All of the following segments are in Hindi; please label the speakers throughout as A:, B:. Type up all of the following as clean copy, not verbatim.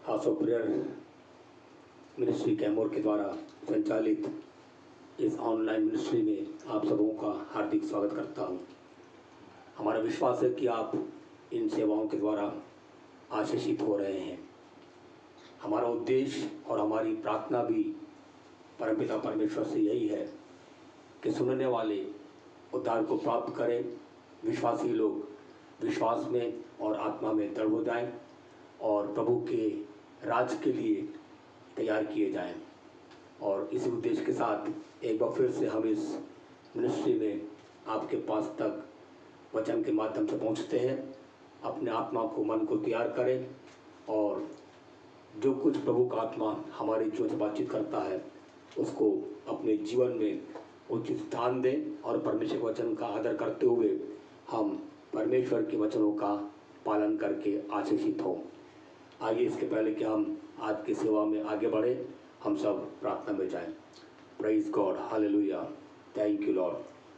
A: House of prayer ministry Kaimore के द्वारा संचालित इस ऑनलाइन मिनिस्ट्री में आप सबों का हार्दिक स्वागत करता हूं। हमारा विश्वास है कि आप इन सेवाओं के द्वारा आशीषित हो रहे हैं। हमारा उद्देश्य और हमारी प्रार्थना भी परमपिता परमेश्वर से यही है कि सुनने वाले उद्धार को प्राप्त करें, विश्वासी लोग विश्वास में और आत्मा में दृढ़ हो जाएं और प्रभु के राज के लिए तैयार किए जाएं। और इस उद्देश्य के साथ एक बार फिर से हम इस मिनिस्ट्री में आपके पास तक वचन के माध्यम से पहुंचते हैं। अपने आत्मा को, मन को तैयार करें और जो कुछ प्रभु का आत्मा हमारे जीवन से बातचीत करता है उसको अपने जीवन में उचित स्थान दें और परमेश्वर के वचन का आदर करते हुए हम परमेश्वर के वचनों का पालन करके आशीषित हों। आइए इसके पहले कि हम आज की सेवा में आगे बढ़ें, हम सब प्रार्थना में जाएं। Praise God, hallelujah, thank you Lord.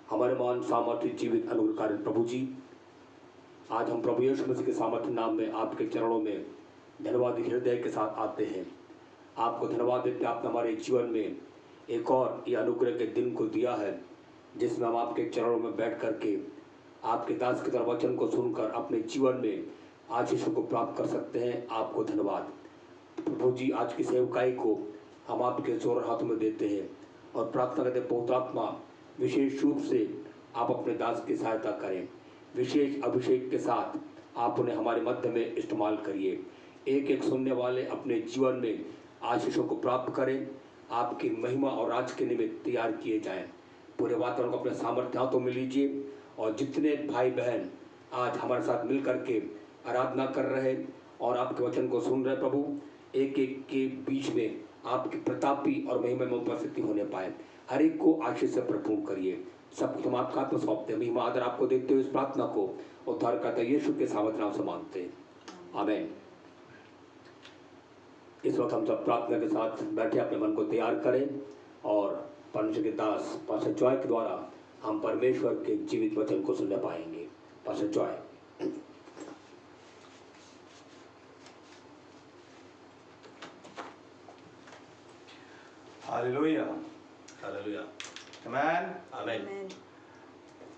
A: हमारे महान सामर्थ्य जीवित अनुग्रहकारी प्रभु जी, आज हम प्रभु यीशु मसीह के सामर्थ्य नाम में आपके चरणों में धन्यवाद हृदय के साथ आते हैं। आपको धन्यवाद देते, आपने हमारे जीवन में एक और ये अनुग्रह के दिन को दिया है जिसमें हम आपके चरणों में बैठ करके आपके दास के द्वारा वचन को सुनकर अपने जीवन में आशीषों को प्राप्त कर सकते हैं। आपको धन्यवाद प्रभु जी। आज की सेवकाई को हम आपके जोर हाथों में देते हैं और प्रार्थना करते हैं पवित्र आत्मा विशेष रूप से आप अपने दास की सहायता करें। विशेष अभिषेक के साथ आप उन्हें हमारे मध्य में इस्तेमाल करिए। एक एक सुनने वाले अपने जीवन में आशीषों को प्राप्त करें, आपकी महिमा और राज के निमित्त तैयार किए जाएं। पूरे वातावरण को अपने सामर्थ्य हाथों में लीजिए और जितने भाई बहन आज हमारे साथ मिल करके आराधना कर रहे और आपके वचन को सुन रहे प्रभु, एक एक के बीच में आपकी प्रतापी और महिमा में उपस्थिति होने पाए। हर एक को आशीष से भरपूर करिए। सब कुछ हम आपका हाथ में सौंपते हैं। महिमा आदर आपको देते हुए इस प्रार्थना को उद्धारकर्ता यीशु के सामर्थ्य नाम से मांगते हैं, आमीन। इस वक्त हम सब प्रार्थना के साथ बैठे अपने मन को तैयार करें और परमेश्वर के दास पास्टर जॉय के द्वारा हम परमेश्वर के जीवित वचन को सुनने पाएंगे। Pastor Joy.
B: हालेलुया,
A: हालेलुया,
B: आमीन,
A: आमीन।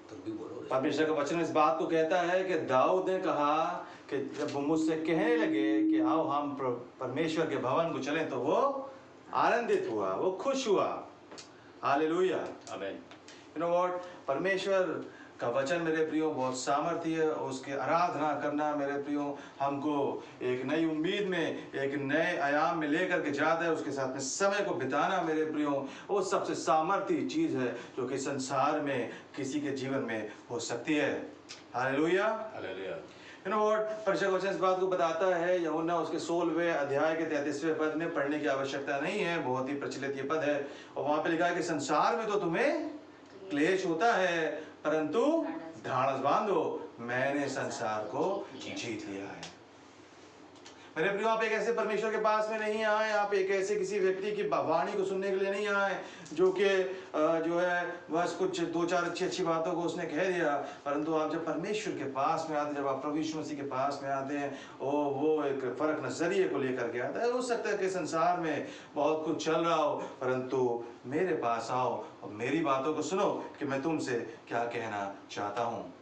A: तो भी बोलो।
B: परमेश्वर का वचन इस बात को कहता है कि दाऊद ने कहा कि जब वो मुझसे कहने लगे कि आओ हम परमेश्वर के भवन को चलें, तो वो आनंदित हुआ, वो खुश हुआ। हालेलुया,
A: आमीन।
B: यू नो व्हाट, परमेश्वर का वचन मेरे प्रियो बहुत सामर्थ्य है। उसके आराधना करना मेरे प्रियो हमको एक नई उम्मीद में, एक नए आयाम में लेकर के जाता है। उसके साथ में समय को बिताना मेरे प्रियो वो सबसे सामर्थ्य चीज़ है जो कि संसार में किसी के जीवन में हो सकती है। Hallelujah,
A: hallelujah.
B: You know what, परमेश्वर वचन इस बात को बताता है, यूहन्ना उसके 16वें अध्याय के 33वें पद में, पढ़ने की आवश्यकता नहीं है, बहुत ही प्रचलित ये पद है। और वहाँ पे लिखा है कि संसार में तो तुम्हें क्लेश होता है, परंतु ढाढ़स बांधो, मैंने संसार को जीत लिया है। मेरे प्रियो, आप एक ऐसे परमेश्वर के पास में नहीं आए, आप एक ऐसे किसी व्यक्ति की वाणी को सुनने के लिए नहीं आए जो कि जो है बस कुछ दो चार अच्छी बातों को उसने कह दिया, परंतु आप जब परमेश्वर के पास में आते, जब आप प्रभु यीशु मसीह के पास में आते हैं, वो एक फर्क नजरिए को लेकर के आता है। हो सकता है कि संसार में बहुत कुछ चल रहा हो, परंतु मेरे पास आओ और मेरी बातों को सुनो कि मैं तुमसे क्या कहना चाहता हूँ।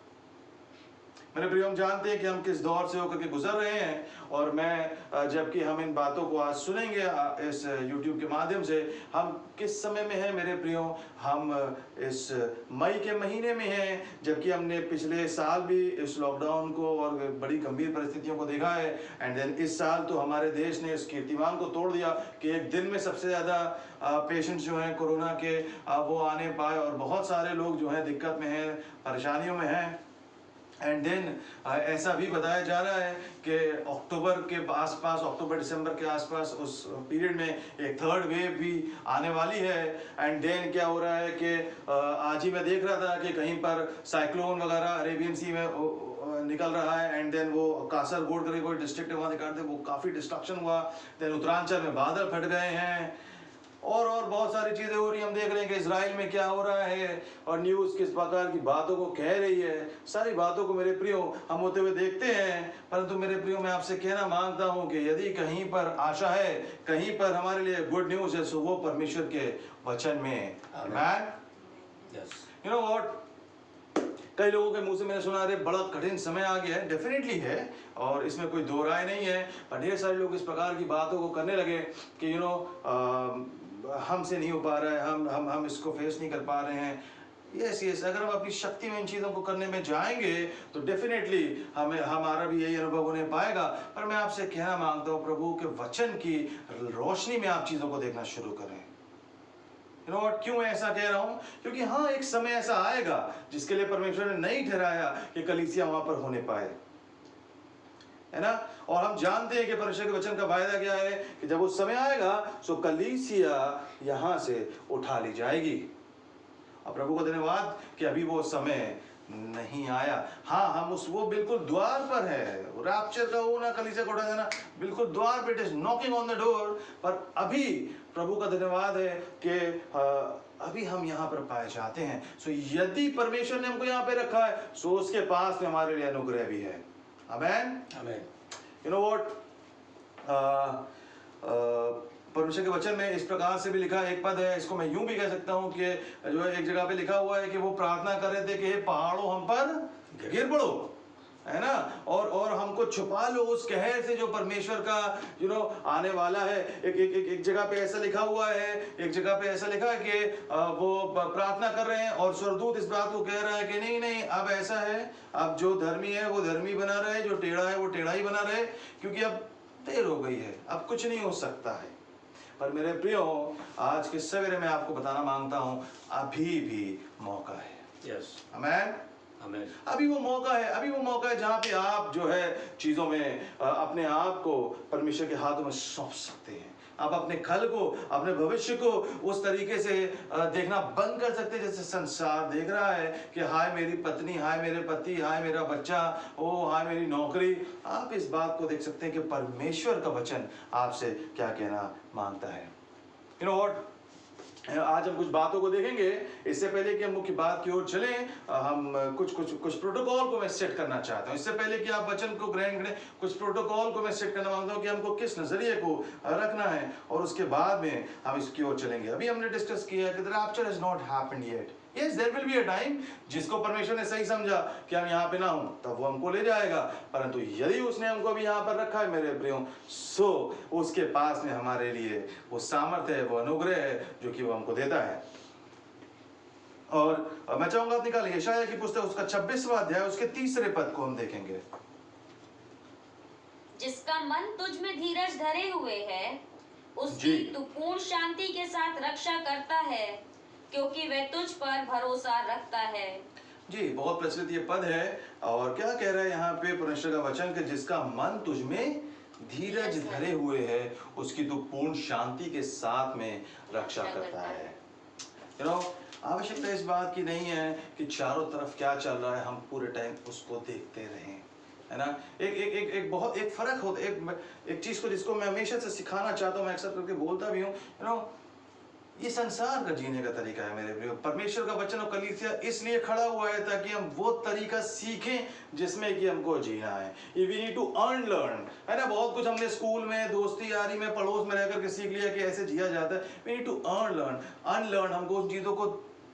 B: मेरे प्रियो, हम जानते हैं कि हम किस दौर से होकर के गुजर रहे हैं और मैं जबकि हम इन बातों को आज सुनेंगे इस YouTube के माध्यम से, हम किस समय में हैं मेरे प्रियो। हम इस मई के महीने में हैं, जबकि हमने पिछले साल भी इस लॉकडाउन को और बड़ी गंभीर परिस्थितियों को देखा है। एंड देन इस साल तो हमारे देश ने इस कीर्तिमान को तोड़ दिया कि एक दिन में सबसे ज़्यादा पेशेंट्स जो हैं कोरोना के वो आने पाए और बहुत सारे लोग जो हैं दिक्कत में हैं, परेशानियों में हैं। एंड देन ऐसा भी बताया जा रहा है कि अक्टूबर के आसपास, अक्टूबर दिसंबर के आसपास उस पीरियड में एक थर्ड वेव भी आने वाली है। एंड देन क्या हो रहा है कि आज ही मैं देख रहा था कि कहीं पर साइक्लोन वगैरह अरेबियन सी में निकल रहा है। एंड देन वो कासरगोड करके कोई डिस्ट्रिक्ट है, वहाँ दिखाते वो काफ़ी डिस्ट्रक्शन हुआ। देन उत्तरांचल में बादल फट गए हैं और बहुत सारी चीज़ें हो रही हैं। हम देख रहे हैं कि इजराइल में क्या हो रहा है और न्यूज़ किस प्रकार की बातों को कह रही है। सारी बातों को मेरे प्रियो हम होते हुए देखते हैं, परंतु मेरे प्रियो मैं आपसे कहना मांगता हूं कि यदि कहीं पर आशा है, कहीं पर हमारे लिए गुड न्यूज़ है, सो वो परमेश्वर के वचन में। आमीन। यू नो व्हाट, कई लोगों के मुंह से मैंने सुना रहे बड़ा कठिन समय आ गया है। डेफिनेटली है, और इसमें कोई दो राय नहीं है, पर ढेर सारे लोग इस प्रकार की बातों को करने लगे कि हमसे नहीं हो पा रहा है, हम इसको फेस नहीं कर पा रहे हैं। यस, अगर हम अपनी शक्ति में इन चीज़ों को करने में जाएंगे तो डेफिनेटली हमारा भी यही अनुभव होने पाएगा। पर मैं आपसे कहना मांगता हूँ, प्रभु के वचन की रोशनी में आप चीज़ों को देखना शुरू करें। क्यों ऐसा कह रहा हूं? क्योंकि हाँ, एक समय ऐसा आएगा जिसके लिए परमेश्वर ने नहीं ठहराया कि कलीसिया वहां पर होने पाए, है ना। और हम जानते हैं कि परमेश्वर के वचन का वायदा क्या है कि जब उस समय आएगा तो कलीसिया यहां से उठा ली जाएगी। और प्रभु को धन्यवाद कि अभी वो समय नहीं आया। हाँ, हम वो बिल्कुल द्वार पर है। रैप्चर का होना, कलीसिया को उठा जाना बिल्कुल द्वार पे, it is knocking on the door. पर अभी प्रभु का धन्यवाद है कि अभी हम यहाँ पर पाए जाते हैं। सो यदि परमेश्वर ने हमको यहाँ पे रखा है, सो उसके पास में हमारे लिए अनुग्रह भी है। आमेन, आमेन। यू नो व्हाट, परमेश्वर के वचन में इस प्रकार से भी लिखा है, एक पद है, इसको मैं यूं भी कह सकता हूं कि जो है एक जगह पे लिखा हुआ है कि वो प्रार्थना कर रहे थे कि हे पहाड़ों हम पर गिर पड़ो, है ना, और हमको छुपा लो उस कहर से जो परमेश्वर का आने वाला है। एक जगह पे ऐसा लिखा हुआ है, एक जगह पे ऐसा लिखा है कि वो प्रार्थना कर रहे हैं और स्वर्गदूत इस बात को कह रहा है कि नहीं नहीं, अब ऐसा है, अब जो धर्मी है वो धर्मी बना रहे, जो टेढ़ा है वो टेढ़ा ही बना रहे, क्योंकि अब देर हो गई है, अब कुछ नहीं हो सकता है। पर मेरे प्रियो, आज के सवेरे मैं आपको बताना मांगता हूं, अभी भी मौका है। यस, आमेन, आमेन। अभी वो मौका है, अभी वो मौका है जहां पे आप जो है चीजों में अपने आप को परमेश्वर के हाथों में सौंप सकते हैं। आप अपने कल को, अपने भविष्य को उस तरीके से देखना बंद कर सकते हैं जैसे संसार देख रहा है कि हाय मेरी पत्नी, हाय मेरे पति, हाय मेरा बच्चा, ओ हाय मेरी नौकरी। आप इस बात को देख सकते हैं कि परमेश्वर का वचन आपसे क्या कहना मांगता है। यू नो व्हाट, आज हम कुछ बातों को देखेंगे। इससे पहले कि हम मुख्य बात की ओर चलें, हम कुछ प्रोटोकॉल को मैं सेट करना चाहता हूं। इससे पहले कि आप वचन को ग्रहण करें, कुछ प्रोटोकॉल को मैं सेट करना मांगता हूं कि हमको किस नजरिए को रखना है, और उसके बाद में हम इसकी ओर चलेंगे। अभी हमने डिस्कस किया कि the rapture has not happened yet. Yes, there will be a time जिसको परमेश्वर ने सही समझा कि हम यहाँ पे ना हो, तब वो हमको ले जाएगा। परंतु यदि उसने हमको अभी यहाँ पर रखा है मेरे प्रियो, सो उसके पास में हमारे लिए वो सामर्थ्य है, वो अनुग्रह है जो कि वो हमको देता है। और मैं चाहूंगा आप निकालिए यशायाह की पुस्तक, उसका 26वां अध्याय, उसके 3रे पद को हम देखेंगे।
C: जिसका मन तुझ में धीरज धरे हुए है, उसकी तू पूर्ण शांति के साथ रक्षा करता है, क्योंकि वह तुझ पर भरोसा रखता है।
B: जी, बहुत प्रचलित ये पद है। और क्या कह रहा है यहाँ पे परमेश्वर का वचन कि जिसका मन तुझ में धीरज धरे हुए है, उसकी तू पूर्ण शांति के साथ में रक्षा करता है। यू नो, आवश्यकता इस बात की नहीं है कि चारों तरफ क्या चल रहा है हम पूरे टाइम उसको देखते रहें, है ना। एक बहुत एक फर्क होता है, एक चीज को जिसको मैं हमेशा से सिखाना चाहता हूँ, मैं अक्सर करके बोलता भी हूँ। यू नो, ये संसार का जीने का तरीका है मेरे प्रियो। परमेश्वर का वचन और कलीसिया इसलिए खड़ा हुआ है ताकि हम वो तरीका सीखें जिसमें कि हमको जीना है। वी नीड टू अनलर्न, है ना। बहुत कुछ हमने स्कूल में, दोस्ती यारी में, पड़ोस में रहकर के सीख लिया कि ऐसे जिया जाता है। वी नीड टू अनलर्न, हमको उन चीजों को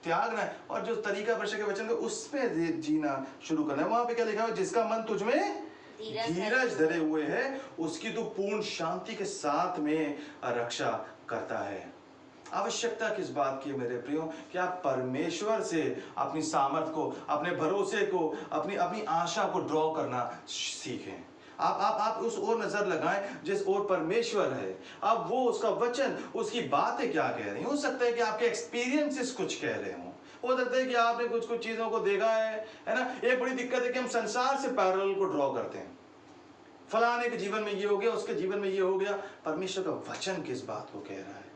B: त्यागना है और जो तरीका परमेश्वर के वचन का उस पे जीना शुरू करना है। वहां पे क्या लिखा है? जिसका मन तुझ में धीरज धरे हुए है, उसकी तू पूर्ण शांति के साथ में रक्षा करता है। आवश्यकता किस बात की है मेरे प्रियो कि आप परमेश्वर से अपनी सामर्थ को, अपने भरोसे को, अपनी आशा को ड्रॉ करना सीखें। आप उस ओर नजर लगाएं जिस ओर परमेश्वर है। अब वो, उसका वचन, उसकी बातें क्या कह रही हैं। हो सकता है कि आपके एक्सपीरियंसेस कुछ कह रहे हों, हो सकता है कि आपने कुछ चीजों को देखा है ना। एक बड़ी दिक्कत है कि हम संसार से पैरेलल को ड्रॉ करते हैं। फलाने के जीवन में ये हो गया, उसके जीवन में ये हो गया। परमेश्वर का वचन किस बात को कह रहा है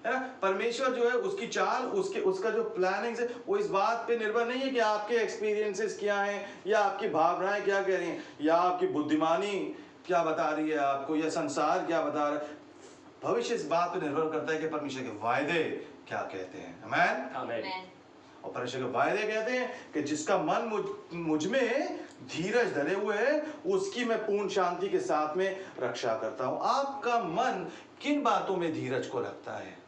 B: ना। परमेश्वर जो है उसकी चाल, उसका जो प्लानिंग है वो इस बात पे निर्भर नहीं है कि आपके एक्सपीरियंसेस क्या हैं, या आपकी भावनाएं क्या कह रही हैं, या आपकी बुद्धिमानी क्या बता रही है आपको, या संसार क्या बता रहा है। भविष्य इस बात पर निर्भर करता है कि परमेश्वर के वायदे क्या कहते हैं। आमीन।
A: आमीन।
C: Amen.
B: और परमेश्वर के वायदे कहते हैं कि जिसका मन मुझ में धीरज धरे हुए है उसकी मैं पूर्ण शांति के साथ में रक्षा करता हूं। आपका मन किन बातों में धीरज को रखता है?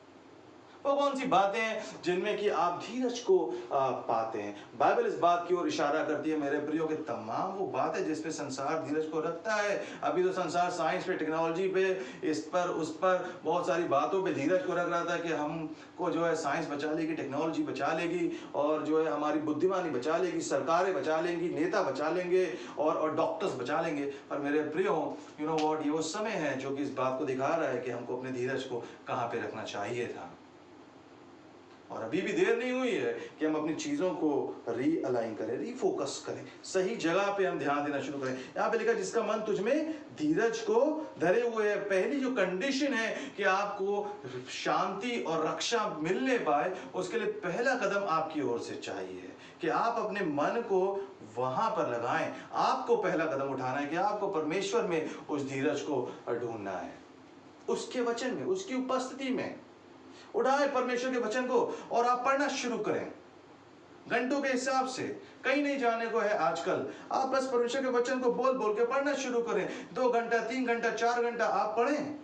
B: वो कौन सी बातें हैं जिनमें कि आप धीरज को पाते हैं? बाइबल इस बात की ओर इशारा करती है मेरे प्रियो के तमाम वो बातें जिसपे संसार धीरज को रखता है। अभी तो संसार साइंस पे, टेक्नोलॉजी पे, इस पर उस पर बहुत सारी बातों पे धीरज को रख रहा था कि हमको जो है साइंस बचा लेगी, टेक्नोलॉजी बचा लेगी और जो है हमारी बुद्धिमानी बचा लेगी, सरकारें बचा लेंगी, नेता बचा लेंगे और डॉक्टर्स बचा लेंगे। पर मेरे प्रियो, यू नो व्हाट, ये वो समय है जो कि इस बात को दिखा रहा है कि हमको अपने धीरज को कहाँ पे रखना चाहिए था। और अभी भी देर नहीं हुई है कि हम अपनी चीजों को रीअलाइन करें, रीफोकस करें, सही जगह पे हम ध्यान देना शुरू करें। यहाँ पे लिखा जिसका मन तुझमें धीरज को धरे हुए है। पहली जो कंडीशन है कि आपको शांति और रक्षा मिलने पाए, उसके लिए पहला कदम आपकी ओर से चाहिए कि आप अपने मन को वहां पर लगाएं। आपको पहला कदम उठाना है कि आपको परमेश्वर में उस धीरज को ढूंढना है, उसके वचन में, उसकी उपस्थिति में। उठाएं परमेश्वर के वचन को और आप पढ़ना शुरू करें घंटों के हिसाब से। कहीं नहीं जाने को है आजकल, आप बस परमेश्वर के वचन को बोल बोल के पढ़ना शुरू करें। 2 घंटा, 3 घंटा, 4 घंटा आप पढ़ें।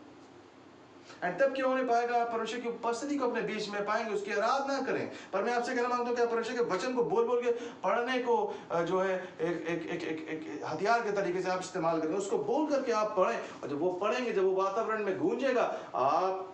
B: और तब क्या होने पाएगा? आप परमेश्वर की उपस्थिति को अपने बीच में पाएंगे, उसकी आराधना करें। पर मैं आपसे कहना मांगता हूं कि आप परमेश्वर के वचन को बोल बोल के पढ़ने को जो है एक हथियार के तरीके से आप इस्तेमाल करेंगे। उसको बोल करके आप पढ़ें और जब वो पढ़ेंगे, जब वो वातावरण में गूंजेगा, आप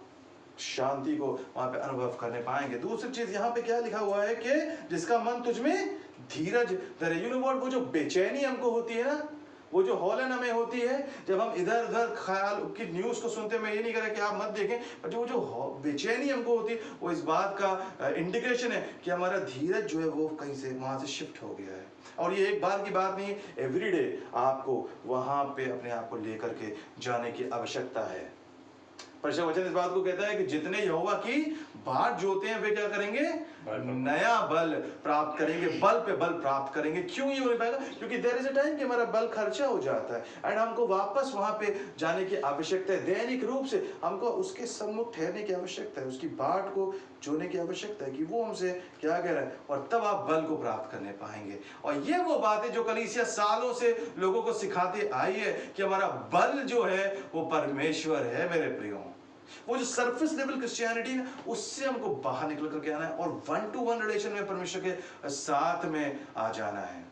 B: शांति को वहां पे अनुभव करने पाएंगे। दूसरी चीज यहाँ पे क्या लिखा हुआ है कि जिसका मन तुझमें धीरज धरे। यू नो व्हाट, वो जो बेचैनी हमको होती है ना, वो जो हौलन हमें होती है जब हम इधर उधर ख्याल की न्यूज को सुनते हैं, मैं ये नहीं कह रहा कि आप मत देखें, पर जो बेचैनी हमको होती है वो इस बात का इंडिकेशन है कि हमारा धीरज जो है वो कहीं से वहां से शिफ्ट हो गया है। और ये एक बार की बात नहीं, एवरीडे आपको वहां पे अपने आप को लेकर के जाने की आवश्यकता है। परमेश्वर वचन इस बात को कहता है कि जितने यहोवा की बाट जोते हैं वे क्या करेंगे? नया बल प्राप्त करेंगे, बल पे बल प्राप्त करेंगे। क्यों ये हो नहीं पाएगा? क्योंकि देयर इज अ टाइम कि हमारा बल खर्चा हो जाता है एंड हमको वापस वहां पे जाने की आवश्यकता है। दैनिक रूप से हमको उसके सम्मुख ठहरने की आवश्यकता है, उसकी बाट को जोने की आवश्यकता है कि वो हमसे क्या कह रहा है, और तब आप बल को प्राप्त करने पाएंगे। और ये वो बात है जो कलीसिया सालों से लोगों को सिखाते आई है कि हमारा बल जो है वो परमेश्वर है। मेरे प्रियो, वो जो सरफेस लेवल क्रिश्चियनिटी ना, उससे हमको बाहर निकल करके आना है और 1-to-1 रिलेशन में परमेश्वर के साथ में आ जाना है।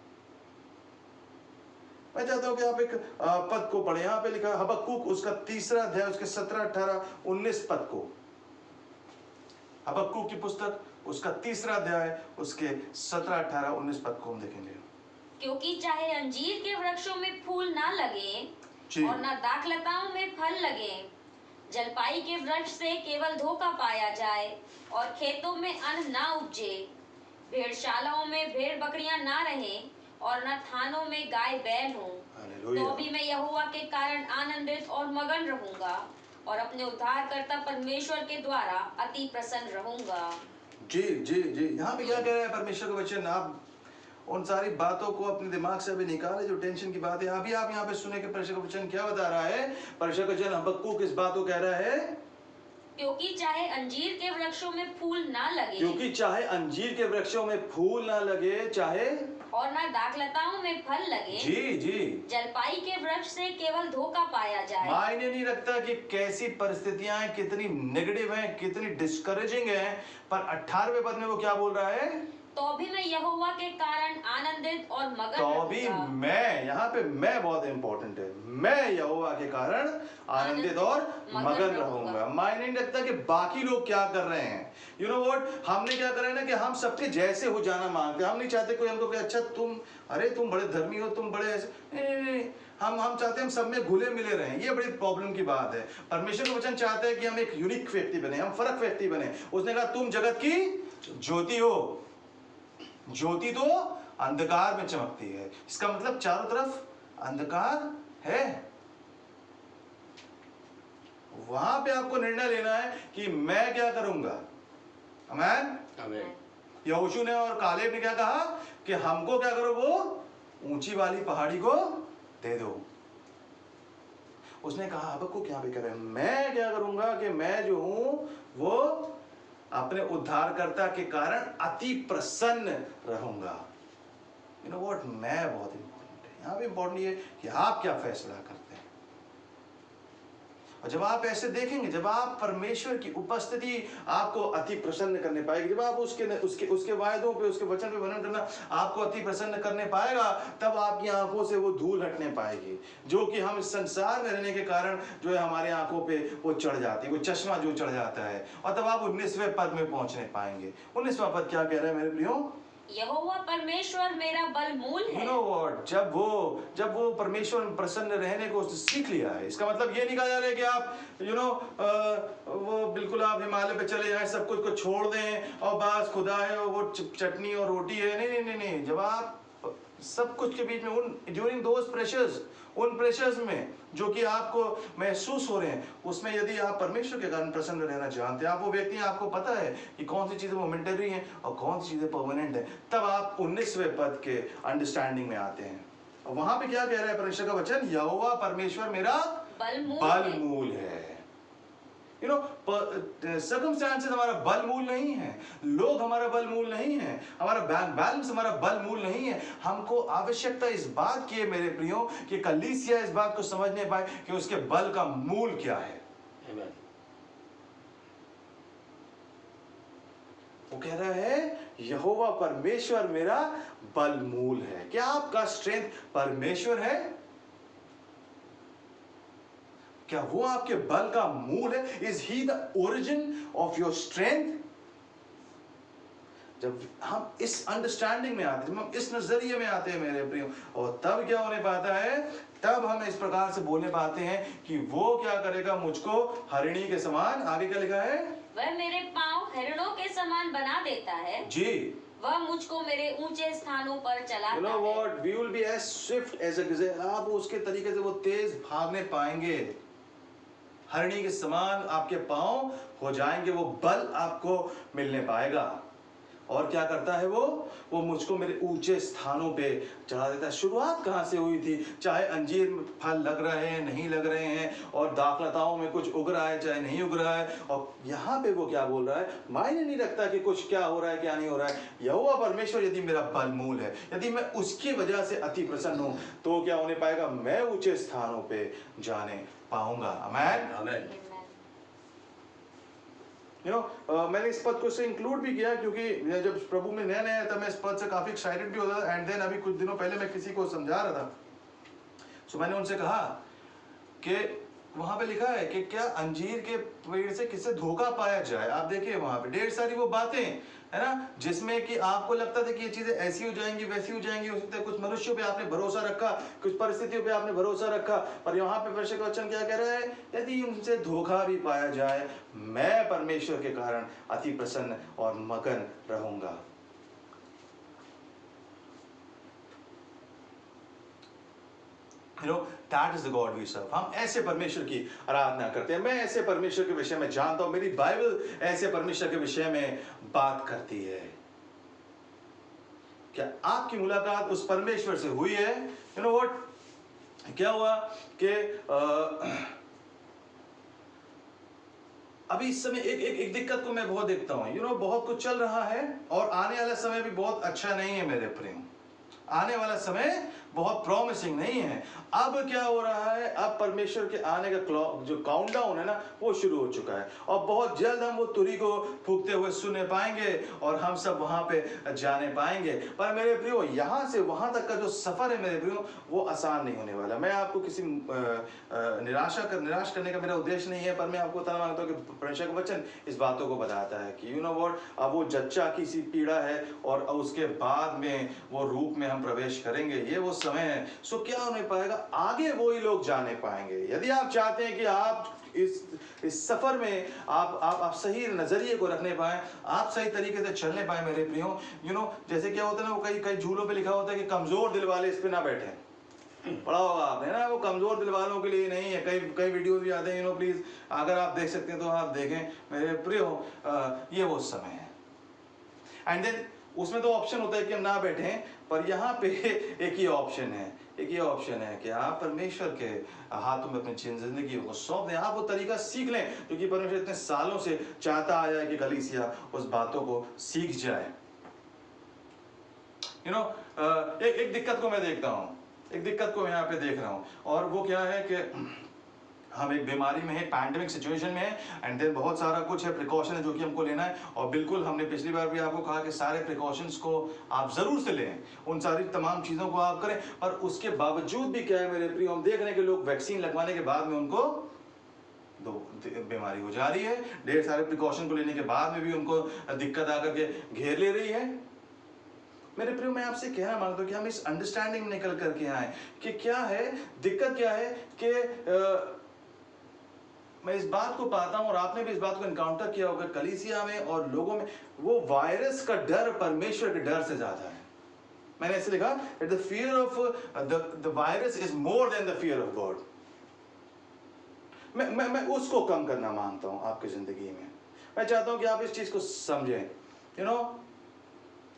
B: मैं चाहता हूं कि आप एक पद को पढ़ें। यहां पे लिखा है हबक्कुक उसका 3रा अध्याय उसके 17, 18, 19 पद को। हबक्कुक की पुस्तक उसका 3रा अध्याय उसके 17, 18, 19 पद को हम देखेंगे।
C: क्योंकि चाहे अंजीर के वृक्षों में फूल ना लगे और ना दाखलताओं में फल लगे, जलपाई के वृक्ष से केवल धोखा पाया जाए और खेतों में अन्न ना उपजे, भेड़शालाओं में भेड़ बकरियां ना रहें और न थानों में गाय बैल हो, तो भी मैं यहोवा के कारण आनंदित और मगन रहूंगा और अपने उद्धारकर्ता परमेश्वर के द्वारा अति प्रसन्न रहूंगा।
B: जी जी जी, यहाँ पे क्या कह रहा है परमेश्वर का वचन? आप उन सारी बातों को अपने दिमाग से अभी निकाले जो टेंशन की बात है। अभी आप यहाँ पे सुने कि परमेश्वर का वचन क्या बता रहा है। परमेश्वर का वचन हबक्कुक किस बात को कह रहा है?
C: क्योंकि चाहे अंजीर के वृक्षों में फूल ना लगे,
B: क्योंकि चाहे अंजीर के वृक्षों में फूल ना लगे, चाहे
C: और ना दाखलताओं में फल लगे,
B: जी जी,
C: जलपाई के वृक्ष से केवल धोखा पाया जाए।
B: मायने नहीं रखता कि कैसी परिस्थितियां हैं, कितनी नेगेटिव हैं, कितनी डिस्करेजिंग हैं, पर 18वें पद में वो क्या बोल रहा है?
C: तो भी मैं यहोवा के कारण आनंदित और मगन
B: तो भी
C: रहूंगा।
B: मैं, यहाँ पे मैं बहुत इंपॉर्टेंट है, मैं यहोवा के कारण आनंदित और मगन रहूंगा। मायने नहीं रखता कि बाकी लोग क्या कर रहे हैं। यू नो व्हाट, हमने क्या करा है ना कि हम सबके जैसे हो जाना मांगते हैं। हम नहीं चाहते कोई हमको कि अच्छा तुम, अरे तुम बड़े धर्मी हो, तुम बड़े ऐसे, नहीं। हम चाहते हैं हम सब में घुले मिले रहें। ये बड़ी प्रॉब्लम की बात है। परमेश्वर का वचन चाहता है कि हम एक यूनिक व्यक्ति बने, हम फर्क व्यक्ति बने। उसने कहा तुम जगत की ज्योति हो। ज्योति तो अंधकार में चमकती है, इसका मतलब चारों तरफ अंधकार है। वहां पे आपको निर्णय लेना है कि मैं क्या करूंगा। आमीन
A: आमीन।
B: यहोशू ने और कालेब ने क्या कहा कि हमको क्या करो, वो ऊंची वाली पहाड़ी को दे दो। उसने कहा हबक्कुक यहाँ पे कह रहे हैं, मैं क्या करूंगा कि मैं जो हूं वो अपने उद्धारकर्ता के कारण अति प्रसन्न रहूंगा। यू नो व्हाट, मैं बहुत इंपॉर्टेंट है। यहाँ पे इंपॉर्टेंट ये कि आप क्या फैसला करते हैं। और जब आप ऐसे देखेंगे, जब आप परमेश्वर की उपस्थिति आपको अति प्रसन्न करने पाएगी, जब आप उसके वायदों पे, उसके वचन पे मनन करना आपको अति प्रसन्न करने पाएगा, तब आपकी आंखों से वो धूल हटने पाएगी जो कि हम इस संसार में रहने के कारण जो है हमारे आंखों पे वो चढ़ जाती है, वो चश्मा जो चढ़ जाता है। और तब आप 19वें पद में पहुंचने पाएंगे। 19वां पद क्या कह रहा है मेरे प्रियो?
C: यहोवा परमेश्वर मेरा बलमूल है।
B: You know what? जब वो परमेश्वर में प्रसन्न रहने को उसने सीख लिया है, इसका मतलब ये नहीं कहा जा रहा है कि आप वो बिल्कुल आप हिमालय पे चले जाएं, सब कुछ को छोड़ दें और बस खुदा है और वो चटनी और रोटी है। नहीं नहीं नहीं नहीं, जब आप सब कुछ के बीच में उन प्रेशर्स में जो कि आपको महसूस हो रहे हैं, उसमें यदि आप परमेश्वर के कारण प्रसन्न रहना जानते हैं, आप वो व्यक्ति हैं, आपको पता है कि कौन सी चीजें मोमेंटरी हैं और कौन सी चीजें परमानेंट हैं, तब आप 19वें पद के अंडरस्टैंडिंग में आते हैं। और वहां पे क्या कह रहा है परमेश्वर का वचन? यहोवा परमेश्वर मेरा बलमूल है। यू नो, सर्कमस्टांसेस हमारा बलमूल नहीं है, लोग हमारा बलमूल नहीं है, हमारा बैंक बैलेंस हमारा बलमूल नहीं है। हमको आवश्यकता इस बात की है मेरे प्रियो कि कलीसिया इस बात को समझने पाए कि उसके बल का मूल क्या है।
A: Amen.
B: वो कह रहा है यहोवा परमेश्वर मेरा बलमूल है। क्या आपका स्ट्रेंथ परमेश्वर है? क्या वो आपके बल का मूल है? Is he the origin of your strength? जब हम इस अंडरस्टैंडिंग में आते हैं, जब हम इस नजरिए में आते हैं मेरे प्रियो, और तब क्या होने पाता है, तब हम इस प्रकार से बोलने पाते हैं कि वो क्या करेगा, मुझको हरिणी के समान, आगे क्या लिखा है,
C: वह मेरे पांव हिरणों के समान बना देता है
B: जी,
C: वह मुझको मेरे ऊंचे स्थानों पर चलाता
B: You know
C: है।
B: what? We will be as swift as a gazelle. आप उसके तरीके से वो तेज भागने पाएंगे, हरिणी के समान आपके पांव हो जाएंगे, वो बल आपको मिलने पाएगा। और क्या करता है वो मुझको मेरे ऊंचे स्थानों पे चढ़ा देता है। शुरुआत कहाँ से हुई थी? चाहे अंजीर में फल लग रहे हैं, नहीं लग रहे हैं, और दाखलताओं में कुछ उग रहा है, चाहे नहीं उग रहा है, और यहाँ पे वो क्या बोल रहा है, मायने नहीं रखता कि कुछ क्या हो रहा है क्या नहीं हो रहा है। यहोवा परमेश्वर यदि मेरा बलमूल है, यदि मैं उसकी वजह से अति प्रसन्न हूँ, तो क्या होने पाएगा, मैं ऊंचे स्थानों पे जाने पाऊंगा। आमीन
A: Amen.
B: मैंने इस पद को से इंक्लूड भी किया क्योंकि जब प्रभु में नया नया था, मैं इस पद से काफी एक्साइटेड भी होता था। एंड देन अभी कुछ दिनों पहले मैं किसी को समझा रहा था, सो मैंने उनसे कहा कि वहां पे लिखा है कि क्या अंजीर के पेड़ से किससे धोखा पाया जाए। आप देखिए वहां पे ढेर सारी वो बातें है ना, जिसमें कि आपको लगता था कि ये चीजें ऐसी हो जाएंगी, वैसी हो जाएंगी, हो सकता है कुछ मनुष्यों पे आपने भरोसा रखा, कुछ परिस्थितियों पे आपने भरोसा रखा, पर यहाँ पे परमेश्वर का वचन क्या कह रहा है, यदि उनसे धोखा भी पाया जाए, मैं परमेश्वर के कारण अति प्रसन्न और मगन रहूंगा। You know, that is the God we serve. हम ऐसे परमेश्वर की आराधना करते हैं। मैं ऐसे परमेश्वर के विषय में जानता हूं, मेरी बाइबल ऐसे परमेश्वर के विषय में बात करती है। क्या आपकी मुलाकात उस परमेश्वर से हुई है? You know what? क्या हुआ कि अभी इस समय एक दिक्कत को मैं बहुत देखता हूं। You know, बहुत कुछ चल रहा है और आने वाला समय भी बहुत अच्छा नहीं है मेरे प्रेम। आने वाला समय बहुत प्रॉमिसिंग नहीं है। अब क्या हो रहा है, अब परमेश्वर के आने का जो काउंटडाउन है ना, वो शुरू हो चुका है और बहुत जल्द हम वो तुरी को फूकते हुए सुनने पाएंगे और हम सब वहां पे जाने पाएंगे। पर मेरे प्रियो, यहाँ से वहां तक का जो सफर है मेरे प्रियो, वो आसान नहीं होने वाला। मैं आपको किसी निराश करने का मेरा उद्देश्य नहीं है, पर मैं आपको बताना मांगता हूँ कि परमेश्वर का वचन इस बातों को बताता है कि यू नो व्हाट, अब वो जच्चा की सी पीड़ा है और उसके बाद में वो रूप में हम प्रवेश करेंगे। ये वो समय है। सो क्या होने पाएगा, आगे वही लोग जाने पाएंगे। यदि आप चाहते हैं कि आप इस सफर में आप सही नजरिए को रखने पाए, आप सही तरीके से चलने पाए मेरे प्रियो, यू नो, जैसे क्या होता है ना, वो कई झूलों पे लिखा होता है कि कमजोर दिल वाले इस पे ना बैठे। पढ़ा होगा आपने ना, वो कमजोर दिल वालों के लिए नहीं है। कई वीडियोस भी आते हैं, यू नो, प्लीज अगर आप देख सकते हैं तो आप देखें मेरे प्रियो। ये वो समय है। एंड देन उसमें तो ऑप्शन होता है कि हम ना बैठें, पर यहाँ पे एक ही ऑप्शन है, एक ये ऑप्शन है कि आप परमेश्वर के हाथों में अपनी जिंदगी को सौंप दें। आप वो तरीका सीख लें जो कि परमेश्वर इतने सालों से चाहता आया है कि कलीसिया उस बातों को सीख जाए। एक दिक्कत को मैं देखता हूँ, एक दिक्कत को यहाँ पे देख रहा हूँ, और वो क्या है कि हम एक बीमारी में है, पैंडेमिक सिचुएशन में है, एंड देन बहुत सारा कुछ है, प्रिकॉशन है जो कि हमको लेना है। और बिल्कुल हमने पिछली बार भी आपको कहा कि सारे प्रिकॉशंस को आप ज़रूर से लें, उन सारी तमाम चीज़ों को आप करें। पर उसके बावजूद भी क्या है मेरे प्रिय, हम देख रहे हैं कि लोग वैक्सीन लगवाने के बाद में उनको बीमारी हो जा रही है, ढेर सारे प्रिकॉशन को लेने के बाद में भी उनको दिक्कत आकर के घेर ले रही है। मेरे प्रियो, मैं आपसे कहना मांगता हूँ कि हम इस अंडरस्टैंडिंग में निकल करके आए कि क्या है दिक्कत, क्या है कि मैं इस बात को पाता हूं और आपने भी इस बात को एनकाउंटर किया होगा कलीसिया में और लोगों में, वो वायरस का डर परमेश्वर के डर से ज्यादा है। मैंने ऐसे लिखा, the fear of the virus is more than the fear of God. मैं उसको कम करना मांगता हूं आपकी जिंदगी में। मैं चाहता हूं कि आप इस चीज को समझें।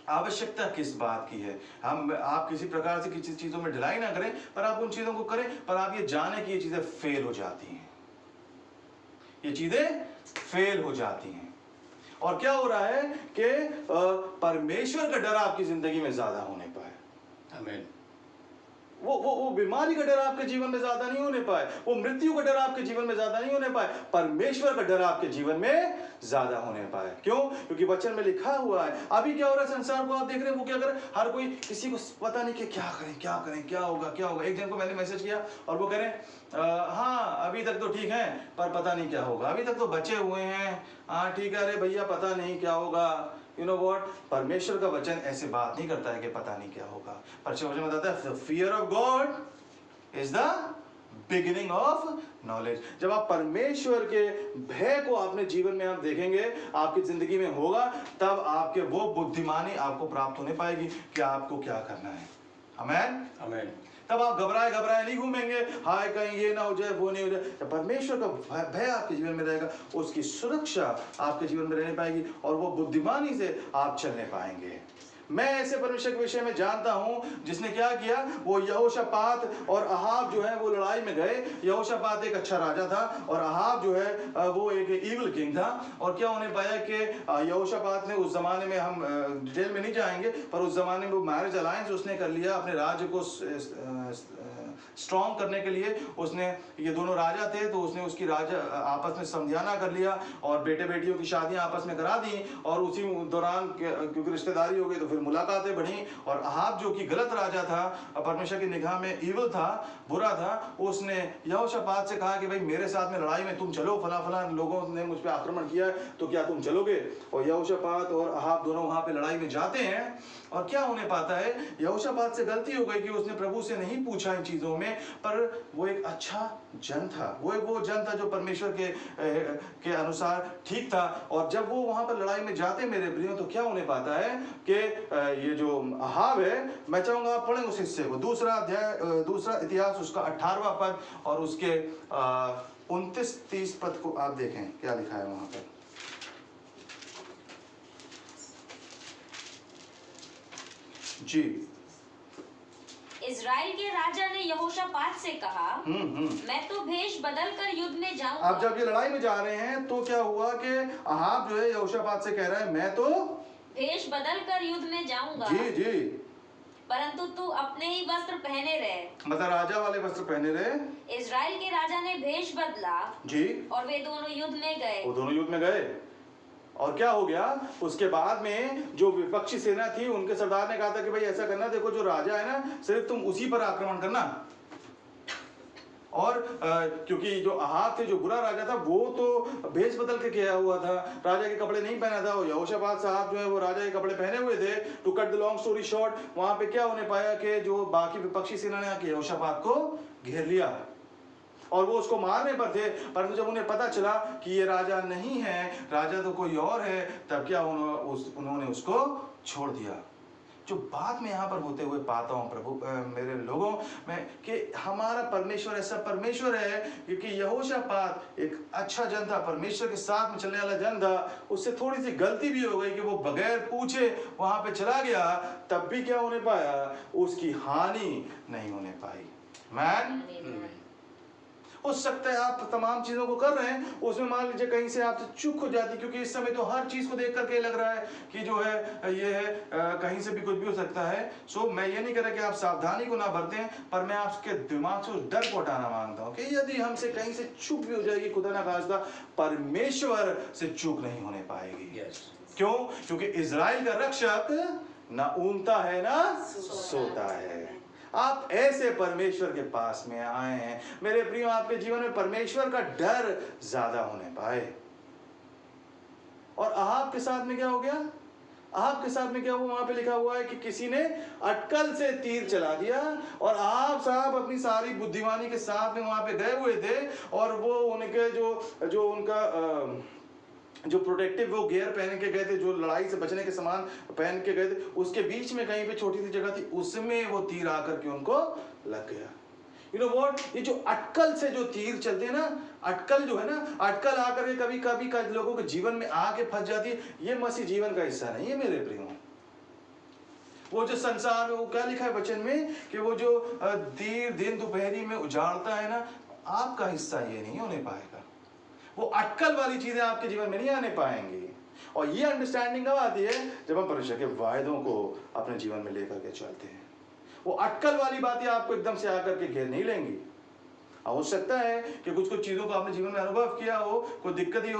B: आवश्यकता किस बात की है, आप किसी प्रकार से किसी चीजों में ढिलाई ना करें, पर आप उन चीजों को करें, पर आप ये जाने कि ये चीजें फेल हो जाती हैं, ये चीजें फेल हो जाती हैं। और क्या हो रहा है कि परमेश्वर का डर आपकी जिंदगी में ज्यादा होने पाए,
A: आमीन।
B: वो बीमारी का डर आपके जीवन में ज्यादा नहीं होने पाए, वो मृत्यु का डर आपके जीवन में ज्यादा नहीं होने पाए, परमेश्वर का डर आपके जीवन में ज्यादा होने पाए। क्यों? क्योंकि वचन में लिखा हुआ है। अभी क्या हो रहा है संसार को आप देख रहे हैं, वो क्या कर, हर कोई, किसी को पता नहीं कि क्या करें, क्या करें, क्या होगा, क्या होगा। एक जन को मैंने मैसेज किया और वो कह रहे हैं हाँ अभी तक तो ठीक है पर पता नहीं क्या होगा, अभी तक तो बचे हुए हैं, हाँ ठीक है, अरे भैया पता नहीं क्या होगा। You know what? परमेश्वर का वचन ऐसे बात नहीं करता है कि पता नहीं क्या होगा। परमेश्वर वचन बताता है fear of God is the beginning of knowledge। जब आप परमेश्वर के भय को अपने जीवन में आप देखेंगे, आपकी जिंदगी में होगा, तब आपके वो बुद्धिमानी आपको प्राप्त होने पाएगी कि आपको क्या करना है। आमीन, आमीन। तब आप घबराए घबराए नहीं घूमेंगे, हाय कहीं ये ना हो जाए, वो नहीं हो जाए। जब परमेश्वर का भय आपके जीवन में रहेगा, उसकी सुरक्षा आपके जीवन में रहने पाएगी और वो बुद्धिमानी से आप चलने पाएंगे। मैं ऐसे परमेश्वर के विषय में जानता हूं जिसने क्या किया, वो यहोशापात और अहाब जो है वो लड़ाई में गए। यहोशापात एक अच्छा राजा था और अहाब जो है वो एक इविल किंग था। और क्या होने पाया कि यहोशापात ने उस जमाने में, हम डिटेल में नहीं जाएंगे, पर उस जमाने में वो मैरिज अलायंस उसने कर लिया अपने राज्य को स्ट्रॉन्ग करने के लिए। उसने, ये दोनों राजा थे तो उसने उसकी राजा आपस में समझाना कर लिया और बेटे बेटियों की शादियां आपस में करा दी। और उसी दौरान क्योंकि रिश्तेदारी हो गई तो फिर मुलाकातें बढ़ी। और अहाब जो कि गलत राजा था, परमेश्वर की निगाह में इविल था, बुरा था, उसने यहोशापात से कहा कि भाई मेरे साथ में लड़ाई में तुम चलो, फला फला लोगों ने मुझ पर आक्रमण किया तो क्या तुम चलोगे? और यहोशापात और अहाब दोनों वहां पे लड़ाई में जाते हैं। और क्या होने पाता है, यहोशापात से गलती हो गई कि उसने प्रभु से नहीं पूछा इन चीजों में, पर वो एक अच्छा जन था, वो जन था जो परमेश्वर के अनुसार ठीक था। और जब वो वहां पर लड़ाई में जाते मेरे प्रियो, तो क्या होने पाता है कि ये जो अहाब है, मैं चाहूंगा आप पढ़ें उस हिस्से को, दूसरा अध्याय, दूसरा इतिहास उसका 18वां पद और उसके 29-30 पद को आप देखें क्या लिखा है वहां पर। जी,
C: इजराइल के राजा ने यहोशापात से कहा, मैं तो भेष बदल कर युद्ध में जाऊंगा।
B: अब जब ये लड़ाई में जा रहे हैं तो क्या हुआ कि अहाब जो है यहोशापात से कह रहा है मैं तो
C: भेष बदल कर युद्ध में जाऊंगा,
B: जी जी,
C: परंतु तू अपने ही वस्त्र पहने रहे,
B: मतलब राजा वाले वस्त्र पहने रहे।
C: इजराइल के राजा ने भेष बदला
B: जी,
C: और वे दोनों युद्ध में गए।
B: वो दोनों युद्ध में गए। और क्या हो गया, उसके बाद में जो विपक्षी सेना थी उनके सरदार ने कहा था कि भाई ऐसा करना, देखो जो राजा है ना, सिर्फ तुम उसी पर आक्रमण करना। और क्योंकि जो अहाब थे, जो बुरा राजा था, वो तो भेष बदल के किया हुआ था, राजा के कपड़े नहीं पहना था। और यहोशापात साहब जो है वो राजा के कपड़े पहने हुए थे। To cut the long story short, वहां पे क्या होने पाया कि जो बाकी विपक्षी सेना ने आके यहोशापात को घेर लिया और वो उसको मारने पर थे। परंतु जब उन्हें पता चला कि ये राजा नहीं है, राजा तो कोई और है, तब क्या उन्होंने उसको छोड़ दिया। जो बात में यहाँ पर होते हुए पाता हूँ प्रभु मेरे लोगों में, कि हमारा परमेश्वर ऐसा परमेश्वर है, क्योंकि यहोशापात एक अच्छा जन था, परमेश्वर के साथ में चलने वाला जन था। उससे थोड़ी सी गलती भी हो गई कि वो बगैर पूछे वहां पे चला गया, तब भी क्या होने पाया, उसकी हानि नहीं होने पाई। मैन, हो सकता है आप तमाम चीजों को कर रहे हैं, उसमें मान लीजिए कहीं से आपसे चूक हो जाती, क्योंकि इस समय तो हर चीज को देख करके लग रहा है कि जो है ये है, कहीं से भी कुछ भी हो सकता है। सो मैं ये नहीं कह रहा कि आप सावधानी को ना बरतें, पर मैं आपके दिमाग से उस डर को हटाना मांगता हूं कि यदि हमसे कहीं से चूक भी हो जाएगी, खुदा ना खास्ता, परमेश्वर से चूक नहीं होने पाएगी। क्यों? क्योंकि इजराइल का रक्षक ना ऊँगता है ना सोता है। आप ऐसे परमेश्वर के पास में आए हैं मेरे प्रियो, आपके जीवन में परमेश्वर का डर ज्यादा होने पाए। और अहाब के साथ में क्या हो गया? अहाब के साथ में क्या हुआ? वहां पे लिखा हुआ है कि किसी ने अटकल से तीर चला दिया, और अहाब साहब अपनी सारी बुद्धिमानी के साथ में वहां पे गए हुए थे, और वो उनके जो उनका जो प्रोटेक्टिव वो गियर पहन के गए थे, जो लड़ाई से बचने के सामान पहन के गए थे, उसके बीच में कहीं पे छोटी सी जगह थी, उसमें वो तीर आकर के उनको लग गया। यू नो व्हाट, ये जो अटकल से जो तीर चलते हैं ना, अटकल जो है ना, अटकल आकर के कभी कभी लोगों के जीवन में आके फंस जाती है। ये मसीह जीवन का हिस्सा नहीं है मेरे प्रियो। वो जो संसार में, वो क्या लिखा है वचन में, कि वो जो तीर दिन दोपहरी में उजाड़ता है ना, आपका हिस्सा ये नहीं होने पाएगा। वो अटकल वाली चीजें आपके जीवन में नहीं आने पाएंगी। और ये अंडरस्टैंडिंग कब आती है? जब हम परमेश्वर के वायदों को अपने जीवन में लेकर के चलते हैं। वो अटकल वाली बातें आपको एकदम से आकर के घेर नहीं लेंगी। हो सकता है कि कुछ चीजों को आपने जीवन में अनुभव किया हो, कोई दिक्कतें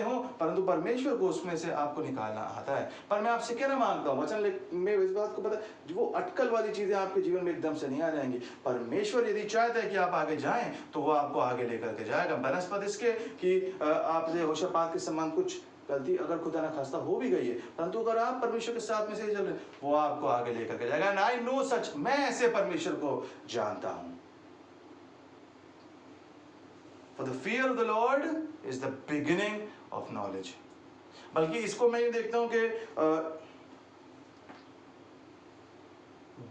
B: हो, परंतु परमेश्वर को उसमें से आपको निकालना आता है। पर मैं आपसे कहना मांगता हूँ, वचन में इस बात को पता, वो अटकल वाली चीजें आपके जीवन में एकदम से नहीं आ जाएंगी। परमेश्वर यदि चाहता है कि आप आगे जाएं, तो वो आपको आगे लेकर के जाएगा। बनस्पत इसके कि आपसे यहोशापात के समान कुछ गलती अगर खुदा ना खास्ता हो भी गई है, परंतु अगर आप परमेश्वर के साथ में से चल रहे हैं, वो आपको आगे लेकर के जाएगा। एंड आई नो सच, मैं ऐसे परमेश्वर को जानता हूं। For the fear of the Lord is the beginning of knowledge. बल्कि इसको मैं ये देखता हूं कि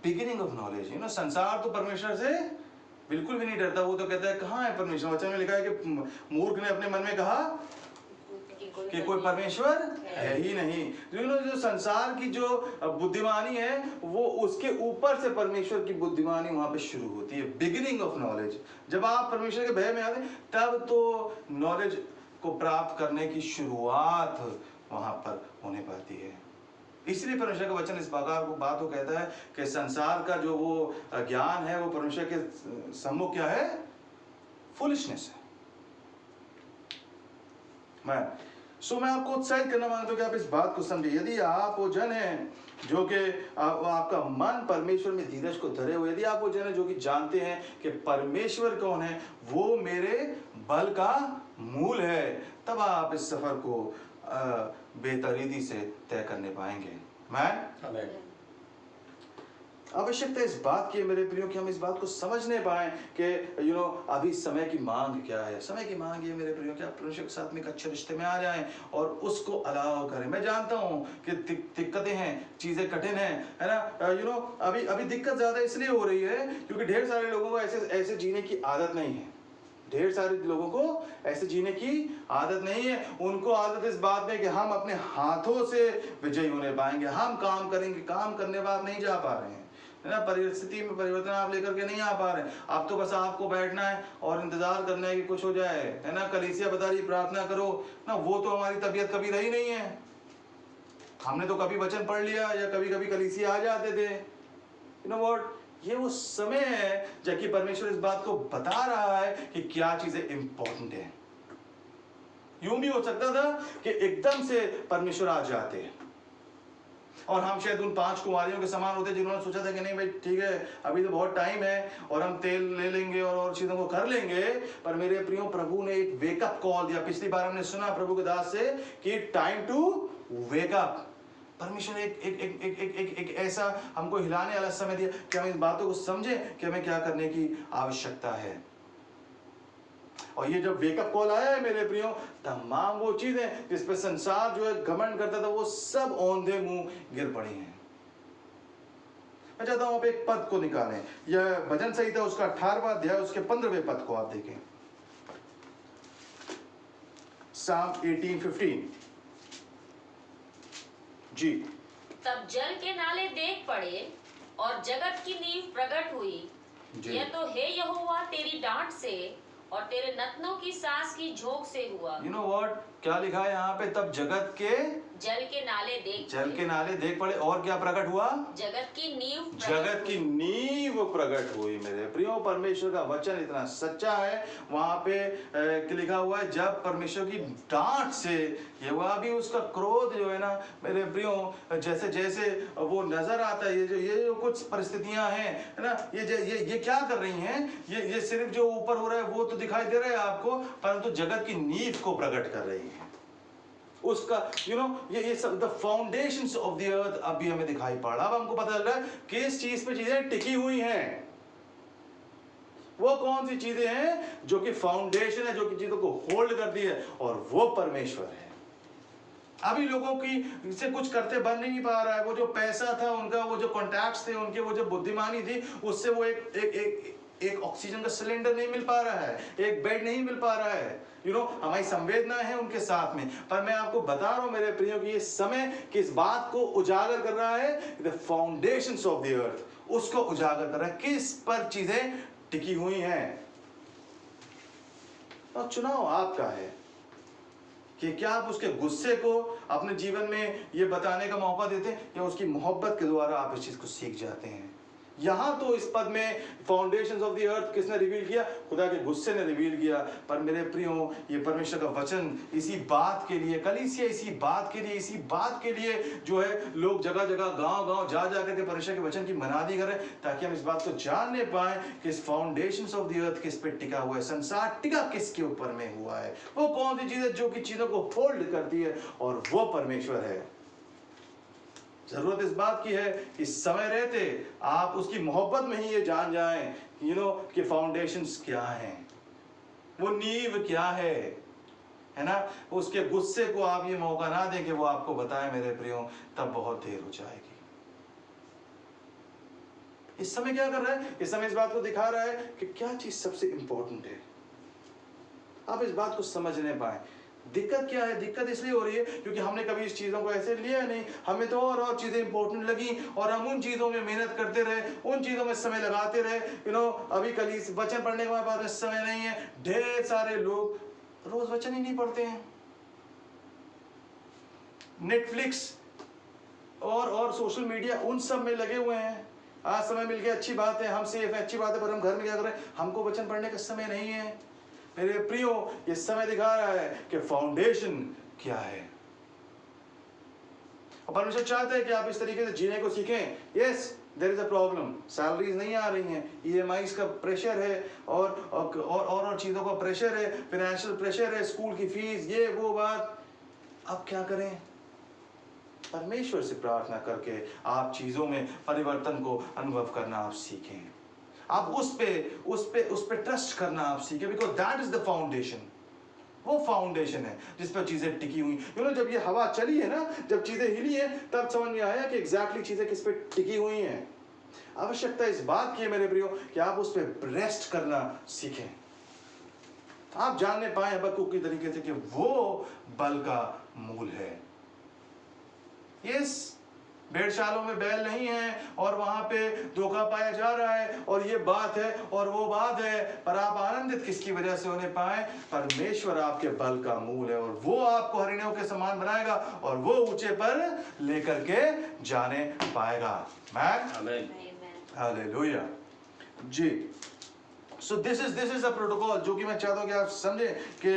B: beginning of knowledge, you know, संसार तो परमेश्वर से बिल्कुल भी नहीं डरता। वो तो कहता है कहाँ है परमेश्वर? वचन में लिखा है कि मूर्ख ने अपने मन में कहा कि कोई परमेश्वर है ही नहीं। जो संसार की जो बुद्धिमानी है, वो उसके ऊपर से परमेश्वर की बुद्धिमानी वहां पे शुरू होती है। बिगिनिंग ऑफ नॉलेज, जब आप परमेश्वर के भय में आते हैं, तब तो नॉलेज को प्राप्त करने की शुरुआत वहां पर होने पाती है। इसलिए परमेश्वर का वचन इस प्रकार को बात को कहता है कि संसार का जो वो ज्ञान है, वो परमेश्वर के सम्मुख क्या है? फुलिशनेस है। मैं आपको उत्साहित करना मांगता हूं कि आप इस बात को समझे। यदि आप वो जन हैं जो कि आपका मन परमेश्वर में धीरज को धरे हुए, यदि आप वो जन हैं जो कि जानते हैं कि परमेश्वर कौन है, वो मेरे बल का मूल है, तब आप इस सफर को बेतरीदी से तय करने पाएंगे। मैं आवश्यकता इस बात की मेरे प्रियो कि हम इस बात को समझने पाएं कि अभी समय की मांग क्या है। समय की मांग ये मेरे प्रियो कि आप परमेश्वर के साथ में एक अच्छे रिश्ते में आ जाएं और उसको अलाउ करें। मैं जानता हूं कि दिक्कतें हैं, चीजें कठिन हैं, है ना। अभी दिक्कत ज्यादा इसलिए हो रही है क्योंकि ढेर सारे लोगों को ऐसे जीने की आदत नहीं है। ढेर सारे लोगों को ऐसे जीने की आदत नहीं है। उनको आदत इस बात में कि हम अपने हाथों से विजयी होने पाएंगे, हम काम करेंगे, काम करने बाद नहीं जा पा रहे हैं, है ना। परिस्थिति में परिवर्तन आप लेकर के नहीं आ पा रहे हैं। अब तो बस आपको बैठना है और इंतजार करना है कि कुछ हो जाए, है ना। कलीसिया बता रही प्रार्थना करो ना, वो तो हमारी तबीयत कभी रही नहीं है। हमने तो कभी वचन पढ़ लिया या कभी कभी कलीसिया आ जाते थे। यू नो व्हाट, ये वो समय है जबकि परमेश्वर इस बात को बता रहा है कि क्या चीजें इंपॉर्टेंट है। यूं भी हो सकता था कि एकदम से परमेश्वर आ जाते और हम शायद उन 5 कुमारियों के समान होते जिन्होंने सोचा था कि नहीं भाई ठीक है, अभी तो बहुत टाइम है और हम तेल ले लेंगे और चीजों को कर लेंगे। पर मेरे प्रियो, प्रभु ने एक वेकअप कॉल दिया। पिछली बार हमने सुना प्रभु के दास से कि टाइम टू वेक अप। परमेश्वर एक ऐसा हमको हिलाने वाला समय दिया कि हम इन बातों को समझें कि हमें क्या करने की आवश्यकता है। और ये जब वेकअप कॉल आया है मेरे प्रियो, तमाम वो चीजें जिस पे संसार जो है घमंड करता था, वो सब औंधे मुंह गिर पड़ी हैं। मैं चाहता हूं आप एक पद को निकालें। यह भजन संहिता उसका 18वां अध्याय उसके 15वें पद को आप देखें। Psalm 18:15 जी।
C: तब जल के नाले देख पड़े और जगत की नींव प्रकट हुई।
B: जी।
C: यह तो हे यहोवा तेरी डांट से और तेरे नतनों की सांस की झोंक से हुआ।
B: You know what? क्या लिखा है यहाँ पे? तब जगत के
C: जल के नाले देख
B: जल के नाले देख पड़े और क्या प्रकट हुआ?
C: जगत की नींव प्रकट
B: जगत की
C: हुई।
B: नींव प्रकट हुई। मेरे प्रियो, परमेश्वर का वचन इतना सच्चा है। वहां पे लिखा हुआ है जब परमेश्वर की डांट से, ये वह भी उसका क्रोध जो है ना मेरे प्रियो, जैसे जैसे वो नजर आता है, ये जो कुछ परिस्थितियां हैं है ना, ये क्या कर रही हैं? ये सिर्फ जो ऊपर हो रहा है वो तो दिखाई दे रहा है आपको, परंतु जगत की नींव को प्रकट कर रही है। उसका ये सब the foundations of the earth अभी हमें दिखाई पड़ रहा। अब हमको पता चल रहा है किस चीज पे चीजें टिकी हुई हैं। वो कौन सी चीजें हैं जो कि फाउंडेशन है, जो कि चीजों को होल्ड करती है, और वो परमेश्वर है। अभी लोगों की से कुछ करते बन नहीं पा रहा है। वो जो पैसा था उनका, वो जो कॉन्टैक्ट्स थे उनके, वो जो बुद्धिमानी थी, उससे वो एक ऑक्सीजन का सिलेंडर नहीं मिल पा रहा है, एक बेड नहीं मिल पा रहा है। हमारी संवेदना है उनके साथ में। पर मैं आपको बता रहा हूं मेरे प्रियो कि ये समय किस बात को उजागर कर रहा है? The foundations of the earth, उसको उजागर कर रहा है। किस पर चीजें टिकी हुई हैं। और चुनाव आपका है कि क्या आप उसके गुस्से को अपने जीवन में ये बताने का मौका देते हैं, या उसकी मोहब्बत के द्वारा आप इस चीज को सीख जाते हैं। यहां तो इस पद में फाउंडेशंस ऑफ द अर्थ किसने रिवील किया? खुदा के गुस्से ने रिवील किया। पर मेरे प्रियो, ये परमेश्वर का वचन इसी बात के लिए, कलीसिया इसी बात के लिए जो है लोग जगह जगह गांव जा करके परमेश्वर के वचन की मनादी करें, ताकि हम इस बात को जानने पाए कि इस फाउंडेशंस ऑफ द अर्थ किस पे टिका हुआ है, संसार टिका किसके ऊपर में हुआ है, वो कौन सी चीज है जो कि चीजों को होल्ड करती है, और वो परमेश्वर है। जरूरत इस बात की है कि समय रहते आप उसकी मोहब्बत में ही ये जान जाएं कि फाउंडेशंस क्या हैं, वो नींव क्या है ना। उसके गुस्से को आप ये मौका ना दें कि वो आपको बताए मेरे प्रियो, तब बहुत देर हो जाएगी। इस समय क्या कर रहा है? इस समय इस बात को दिखा रहा है कि क्या चीज सबसे इंपॉर्टेंट है। आप इस बात को समझ नहीं पाए। दिक्कत क्या है? दिक्कत इसलिए हो रही है क्योंकि हमने कभी इस चीज़ों को ऐसे लिया नहीं। हमें तो और चीज़ें इंपॉर्टेंट लगी और हम उन चीज़ों में मेहनत करते रहे, उन चीज़ों में समय लगाते रहे। अभी कल वचन पढ़ने के बाद समय नहीं है। ढेर सारे लोग रोज वचन ही नहीं पढ़ते हैं। नेटफ्लिक्स और सोशल मीडिया उन सब में लगे हुए हैं। आज समय मिल गया, अच्छी बात है, हम सेफ है, अच्छी बात है, पर हम घर में क्या कर रहे हैं? हमको वचन पढ़ने का समय नहीं है। मेरे प्रियो, ये समय दिखा रहा है कि फाउंडेशन क्या है। और परमेश्वर चाहता है कि आप इस तरीके से जीने को सीखें। Yes, there is a problem, salaries नहीं आ रही हैं, ईएमआईज का प्रेशर है, और चीज़ों का प्रेशर है, फाइनेंशियल प्रेशर है, स्कूल की फीस, ये वो बात। अब क्या करें? परमेश्वर से प्रार्थना करके आप चीज़ों में परिवर्तन को अनुभव करना आप सीखें। आप उस पे ट्रस्ट करना आप सीखें, because that is the foundation. वो फाउंडेशन है जिस पर चीजें टिकी हुई। जब ये हवा चली है ना, जब चीजें हिली है, तब समझ में आया कि एग्जैक्टली चीजें किस पे टिकी हुई हैं। आवश्यकता इस बात की है मेरे प्रियो कि आप उस पर रेस्ट करना सीखें। आप जानने पाए हबक्कुक की तरीके से कि वो बल का मूल है। यस, भेड़शालों में बैल नहीं है और वहां पे धोखा पाया जा रहा है, और ये बात है और वो बात है, पर आप आनंदित किसकी वजह से होने पाए? परमेश्वर आपके बल का मूल है, और वो आपको हरिणों के समान बनाएगा और वो ऊंचे पर लेकर के जाने पाएगा।
A: आमीन।
B: हालेलुया जी। So this is a protocol जो कि मैं चाहता हूँ कि आप समझें कि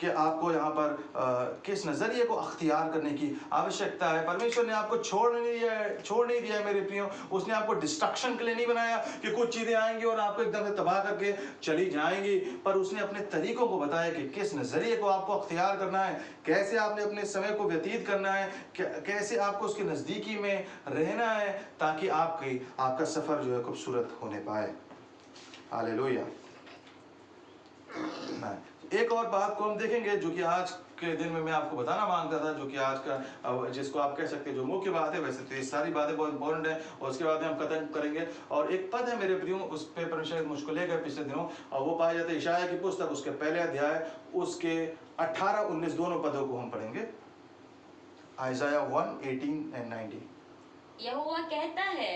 B: कि आपको यहाँ पर किस नज़रिए को अख्तियार करने की आवश्यकता है। परमेश्वर ने आपको छोड़ नहीं दिया है मेरे प्रियो। उसने आपको डिस्ट्रक्शन के लिए नहीं बनाया कि कुछ चीज़ें आएंगी और आपको एकदम से तबाह करके चली जाएंगी, पर उसने अपने तरीकों को बताया कि किस नज़रिए को आपको अख्तियार करना है, कैसे आपने अपने समय को व्यतीत करना है, कैसे आपको उसके नज़दीकी में रहना है, ताकि आपका सफ़र जो है खूबसूरत होने पाए। हालेलुया। एक और बात को हम देखेंगे जो कि आज के दिन में मैं आपको बताना मांगता था, जो कि आज का जिसको आप कह सकते हैं जो मुख्य बात है। वैसे तो ये सारी बातें बहुत इंपॉर्टेंट है, और उसके बाद में हम खत्म करेंगे। और एक पद है मेरे प्रियो, उस पे परमेश्वर मुझको ले गए पिछले दिनों, और वो पाया जाता है यशायाह की पुस्तक, उसके पहले अध्याय, उसके 18-19 दोनों पदों को हम पढ़ेंगे। आइज़ाया 1:18 and 19।
C: यहोवा कहता है,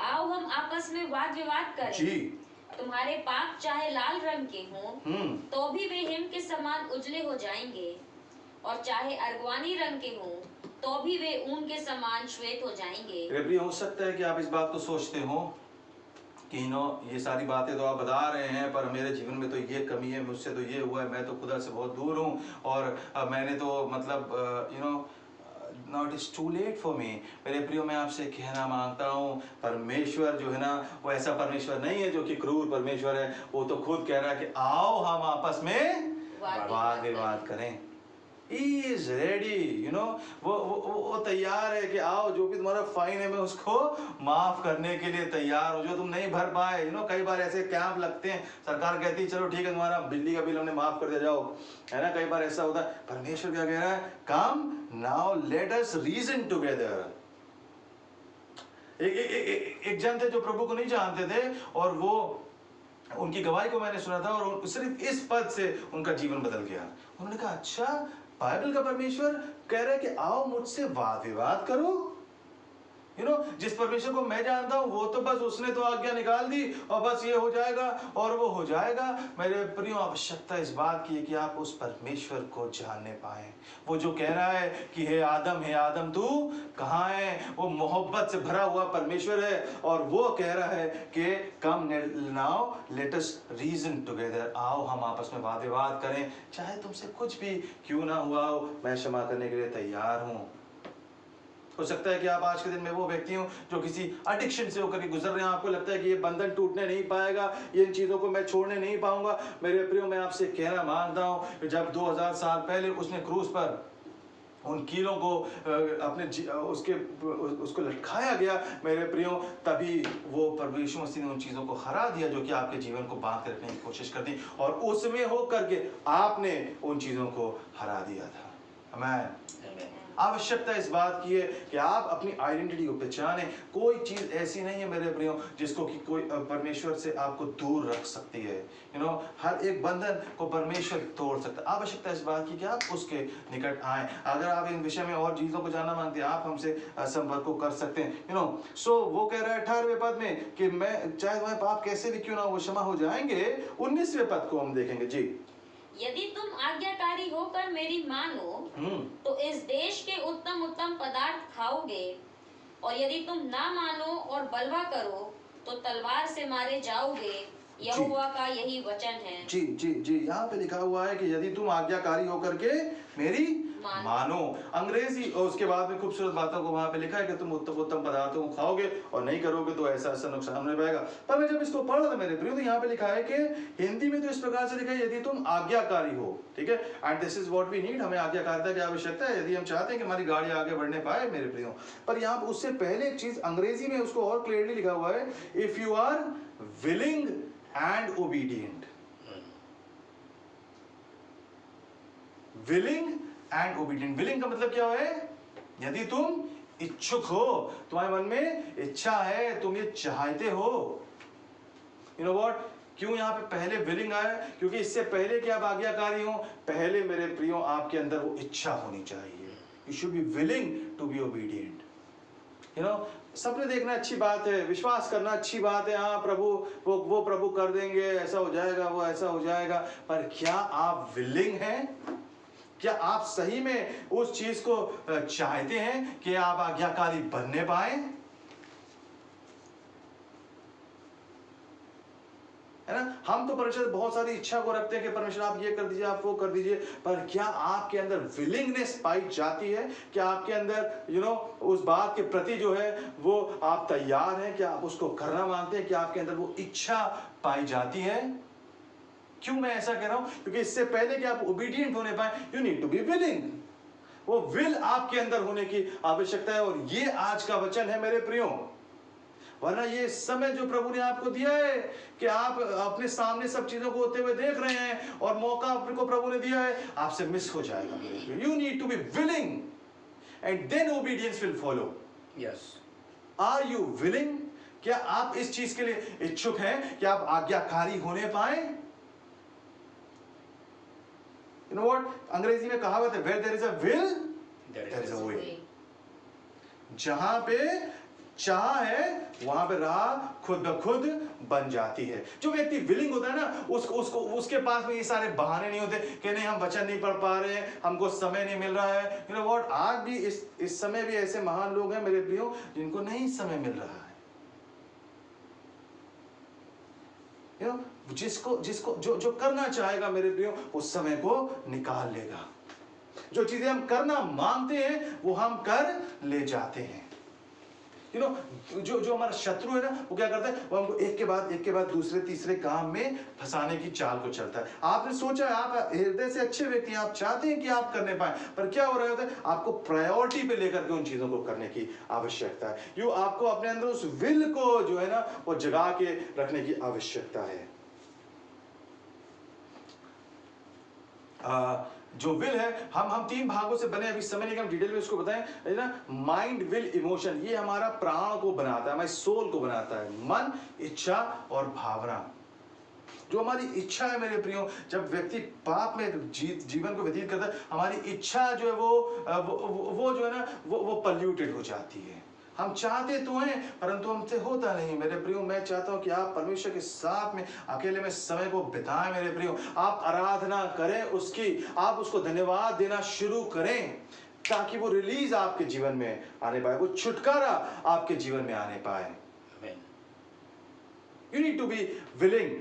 C: आओ हम आपस में वाद विवाद करें।
B: जी।
C: तुम्हारे पाप चाहे लाल रंग के हों तो भी वे हिम के समान उजले हो जाएंगे, और चाहे अर्गवानी रंग के हों तो भी वे ऊन के समान श्वेत हो जाएंगे।
B: मेरे प्रिय, हो सकता है कि आप इस बात को सोचते हो कि ये सारी बातें तो आप बता रहे हैं, पर मेरे जीवन में तो ये कमी है, मुझसे तो ये हुआ है, मैं तो खुदा से बहुत दूर हूँ, और मैंने तो मतलब not is too late for me. मेरे प्रियो, मैं आपसे कहना मांगता हूँ, परमेश्वर जो है ना, वो ऐसा परमेश्वर नहीं है जो कि क्रूर परमेश्वर है। वो तो खुद कह रहा है कि आओ हम आपस में वाद विवाद करें। He is ready, वो तैयार है कि आओ, जो भी तुम्हारा फाइन है मैं उसको माफ करने के लिए तैयार हूँ। जो तुम नहीं भर पाए, कई बार ऐसे कैंप लगते हैं, सरकार कहती है चलो ठीक है, तुम्हारा बिजली का बिल हमने माफ कर दिया, जाओ, है ना। कई बार ऐसा होता है। परमेश्वर क्या कह रहा है? Come now let us reason together. एक जन थे जो प्रभु को नहीं जानते थे, और वो उनकी गवाही को मैंने सुना था, और सिर्फ इस पद से उनका जीवन बदल गया। उन्होंने कहा, अच्छा, बाइबल का परमेश्वर कह रहा है कि आओ मुझसे वाद विवाद करो। जिस परमेश्वर को मैं जानता हूं, वो तो बस उसने तो आज्ञा निकाल दी और बस ये हो जाएगा और वो हो जाएगा। मेरे प्रियो, आवश्यकता इस बात की है कि आप उस परमेश्वर को जानने पाए, वो जो कह रहा है कि हे आदम तू कहाँ है। वो मोहब्बत से भरा हुआ परमेश्वर है, और वो कह रहा है कि come now let us reason together. आओ हम आपस में वाद विवाद करें, चाहे तुमसे कुछ भी क्यों ना हुआ हो, मैं क्षमा करने के लिए तैयार हूँ। हो सकता है कि आप आज के दिन में वो व्यक्ति हो जो किसी एडिक्शन से होकर के गुजर रहे हैं। आपको लगता है कि ये बंधन टूटने नहीं पाएगा, इन चीज़ों को मैं छोड़ने नहीं पाऊंगा। मेरे प्रियो, मैं आपसे कहना मांगता हूँ कि जब 2000 साल पहले उसने क्रूस पर उन कीलों को उसको लटकाया गया, मेरे प्रियो, तभी वो प्रभु यीशु मसीह ने उन चीज़ों को हरा दिया जो कि आपके जीवन को बांध कर रखने की कोशिश करती, और उसमें हो करके आपने उन चीज़ों को हरा दिया था। आमीन। आवश्यकता इस बात की है कि आप अपनी आइडेंटिटी को पहचाने। कोई चीज ऐसी नहीं है मेरे प्रियो जिसको कि कोई परमेश्वर से आपको दूर रख सकती है। हर एक बंधन को परमेश्वर तोड़ सकता है। आवश्यकता इस बात की कि आप उसके निकट आए। अगर आप इन विषय में और चीजों को जानना मांगते हैं, आप हमसे संपर्क कर सकते हैं। सो वो कह रहा है 18वें पद में कि मैं चाहे तुम्हारे पाप कैसे भी क्यों ना वो क्षमा हो जाएंगे। 19वें पद को हम देखेंगे। जी।
C: यदि तुम आज्ञाकारी होकर मेरी मानो तो इस देश के उत्तम उत्तम पदार्थ खाओगे, और यदि तुम ना मानो और बलवा करो तो तलवार से मारे जाओगे। यहोवा का यही वचन है। जी
B: जी जी, यहाँ पे लिखा हुआ है कि यदि तुम आज्ञाकारी होकर के मेरी मानो। अंग्रेजी, और उसके बाद में खूबसूरत बातों को वहां पे लिखा है कि तुम उत्तम उत्तम पदार्थों को खाओगे और नहीं करोगे तो ऐसा ऐसा नुकसान होने पाएगा। पर मैं जब इसको पढ़ रहा था मेरे प्रियो, तो यहाँ पे लिखा है कि हिंदी में तो इस प्रकार से लिखा है, यदि तुम आज्ञाकारी हो। ठीक है, and this is what we need. हमें आज्ञाकारिता की आवश्यकता है यदि हम चाहते हैं कि हमारी गाड़ी आगे बढ़ने पाए मेरे प्रियो। पर यहाँ पे उससे पहले एक चीज अंग्रेजी में उसको और क्लियरली लिखा हुआ है, if you are willing and obedient. Willing and obedient. Willing का मतलब क्या है? यदि तुम इच्छुक हो, तुम्हारे मन में इच्छा है, तुम ये चाहते हो। यू नो व्हाट, क्यों यहाँ पे पहले विलिंग आया? क्योंकि इससे पहले कि आप आज्ञाकारी हो, पहले मेरे प्रियो आपके अंदर वो इच्छा होनी चाहिए। You should be willing to be obedient. सपने देखना अच्छी बात है, विश्वास करना अच्छी बात है। हाँ प्रभु, वो प्रभु कर देंगे, ऐसा हो जाएगा, वो ऐसा हो जाएगा। पर क्या आप विलिंग हैं? क्या आप सही में उस चीज को चाहते हैं कि आप आज्ञाकारी बनने पाए? है ना? हम तो परमेश्वर बहुत सारी इच्छा को रखते हैं कि परमेश्वर आप ये कर दीजिए, आप वो कर दीजिए। पर क्या आपके अंदर विलिंगनेस पाई जाती है? क्या आपके अंदर उस बात के प्रति जो है वो आप तैयार हैं? क्या आप उसको करना मांगते हैं? क्या आपके अंदर वो इच्छा पाई जाती है? क्यों मैं ऐसा कह रहा हूं? क्योंकि इससे पहले कि आप ओबीडिएंट होने पाए, you need to be willing. वो विल आपके अंदर होने की आवश्यकता है। और ये आज का वचन है मेरे प्रियो। वरना ये समय जो प्रभु ने आपको दिया है कि आप अपने सामने सब चीजों को होते हुए देख रहे हैं और मौका आपको प्रभु ने दिया है, आपसे मिस हो जाएगा। You need to be willing and then obedience will follow.
A: Yes,
B: are you willing? क्या आप इस चीज के लिए इच्छुक हैं कि आप आज्ञाकारी होने पाए? यू नो व्हाट, अंग्रेजी में कहावत है, where there is a will there is a way. जहां पे चाह है वहां पे राह खुद ब खुद बन जाती है। जो व्यक्ति विलिंग होता है ना, उसको उसके पास में ये सारे बहाने नहीं होते कि नहीं हम वचन नहीं पढ़ पा रहे हैं, हमको समय नहीं मिल रहा है। यू नो व्हाट, आज भी इस समय भी ऐसे महान लोग हैं मेरे प्रियो जिनको नहीं समय मिल रहा है। यू नो, जिसको जो करना चाहेगा मेरे प्रियो उस समय को निकाल लेगा। जो चीजें हम करना मांगते हैं वो हम कर ले जाते हैं। यू नो, जो हमारा शत्रु है ना, वो क्या करता है, वो हमको एक के बाद दूसरे तीसरे काम में फंसाने की चाल को चलता है। आपने सोचा है, आप हृदय से अच्छे व्यक्ति हैं, आप चाहते हैं कि आप करने पाए, पर क्या हो रहा होता है, आपको प्रायोरिटी पे लेकर के उन चीजों को करने की आवश्यकता है। आपको अपने अंदर उस विल को जो है ना वो जगा के रखने की आवश्यकता है। जो विल है, हम 3 भागों से बने, अभी समय नहीं कि हम डिटेल में इसको बताएं, है ना। माइंड, विल, इमोशन, ये हमारा प्राण को बनाता है, हमारे सोल को बनाता है। मन, इच्छा और भावना। जो हमारी इच्छा है मेरे प्रियो, जब व्यक्ति पाप में जीवन को व्यतीत करता है, हमारी इच्छा जो है वो जो है ना वो पल्यूटेड हो जाती है। हम चाहते तो हैं परंतु हमसे होता नहीं। मेरे प्रियो, मैं चाहता हूं कि आप परमेश्वर के साथ में अकेले में समय को बिताएं मेरे प्रियो। आप आराधना करें उसकी, आप उसको धन्यवाद देना शुरू करें ताकि वो रिलीज आपके जीवन में आने पाए, वो छुटकारा आपके जीवन में आने पाए। You need to be willing,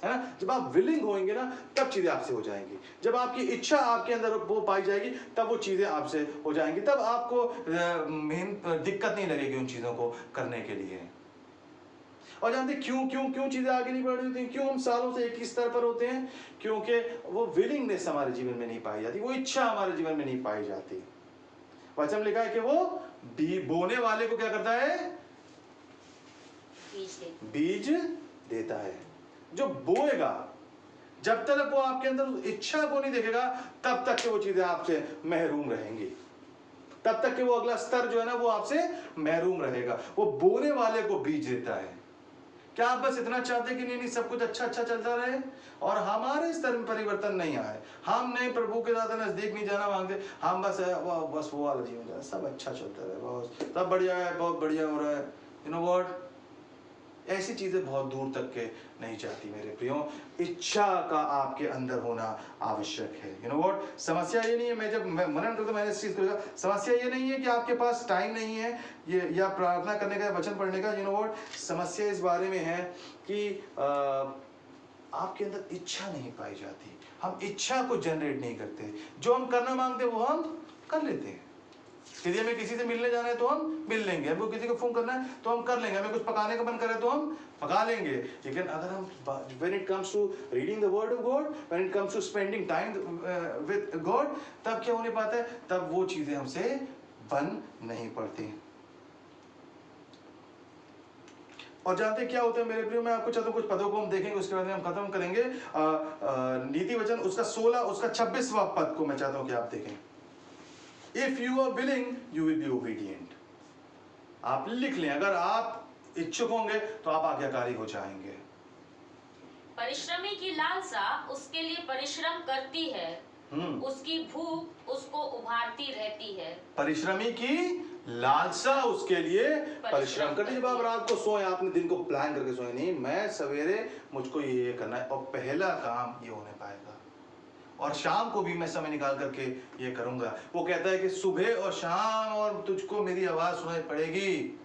B: है ना। जब आप विलिंग होंगे ना तब चीजें आपसे हो जाएंगी। जब आपकी इच्छा आपके अंदर वो पाई जाएगी तब वो चीजें आपसे हो जाएंगी। तब आपको दिक्कत नहीं लगेगी उन चीजों को करने के लिए। और जानते क्यों चीजें आगे नहीं बढ़ रही होती, क्यों हम सालों से एक ही स्तर पर होते हैं? क्योंकि वो विलिंगनेस हमारे जीवन में नहीं पाई जाती, वो इच्छा हमारे जीवन में नहीं पाई जाती। वचन में लिखा है कि वो बोने वाले को क्या करता है? बीज देता है। जो बोएगा, जब तक वो आपके अंदर इच्छा को नहीं देखेगा तब तक के वो चीजें आपसे महरूम रहेंगी, तब तक के वो अगला स्तर जो है ना वो आपसे महरूम रहेगा। वो बोने वाले को बीज देता है। क्या आप बस इतना चाहते कि नहीं सब कुछ अच्छा चलता रहे और हमारे स्तर में परिवर्तन नहीं आए? हम नहीं प्रभु के साथ नजदीक नहीं जाना मांगते, हम बस वो वाला जीवन जाए, सब अच्छा चलता रहे, बस सब बढ़िया है, बहुत बढ़िया हो रहा है। यू नो व्हाट, ऐसी चीजें बहुत दूर तक के नहीं जाती मेरे प्रियो। इच्छा का आपके अंदर होना आवश्यक है। यू नो व्हाट, समस्या ये नहीं है, मैं जब मनन करता मैंने इस चीज को, समस्या ये नहीं है कि आपके पास टाइम नहीं है ये या प्रार्थना करने का, वचन पढ़ने का। यू नो व्हाट, समस्या इस बारे में है कि आपके अंदर इच्छा नहीं पाई जाती। हम इच्छा को जनरेट नहीं करते। जो हम करना मांगते वो हम कर लेते हैं। यदि हमें किसी से मिलने जाना है तो हम मिल लेंगे, हमको किसी को फोन करना है तो हम कर लेंगे, हमें कुछ पकाने का मन करे तो हम पका लेंगे। लेकिन अगर हम when it comes to reading the word of God, when it comes to spending time with God, तब क्या होने पाता है? तब वो चीजें हमसे बन नहीं पड़ती। और जानते क्या होता है मेरे प्रियो, मैं आपको चाहता हूँ कुछ पदों को हम देखेंगे, उसके बाद हम खत्म करेंगे। नीति वचन उसका 16 उसका 26वां पद को मैं चाहता हूँ कि आप देखें। If you are willing, you will be obedient. आप लिख लें, अगर आप इच्छुक होंगे तो आप आज्ञाकारी हो जाएंगे।
C: परिश्रमी की लालसा उसके लिए परिश्रम करती है, उसकी भूख उसको उभारती रहती है। परिश्रमी की
B: लालसा उसके लिए परिश्रम करती है। जब आप रात को सोए, आपने दिन को प्लान करके सोए, नहीं मैं सवेरे मुझको ये करना है और पहला काम ये होने पाएगा और शाम को भी मैं समय निकाल करके ये करूंगा। वो कहता है कि सुबह और शाम और तुझको मेरी आवाज सुनाई पड़ेगी,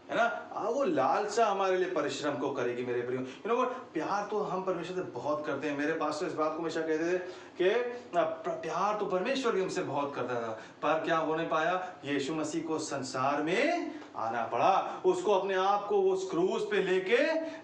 B: है ना। वो लालसा हमारे लिए परिश्रम को करेगी मेरे प्रियो। यू नो व्हाट, प्यार तो हम परमेश्वर से बहुत करते हैं। मेरे पास्टर इस बात को हमेशा कहते थे कि प्यार तो परमेश्वर भी हमसे बहुत करता था, पर क्या होने पाया? यीशु मसीह को संसार में आना पड़ा, उसको अपने आप को वो क्रूस पे लेके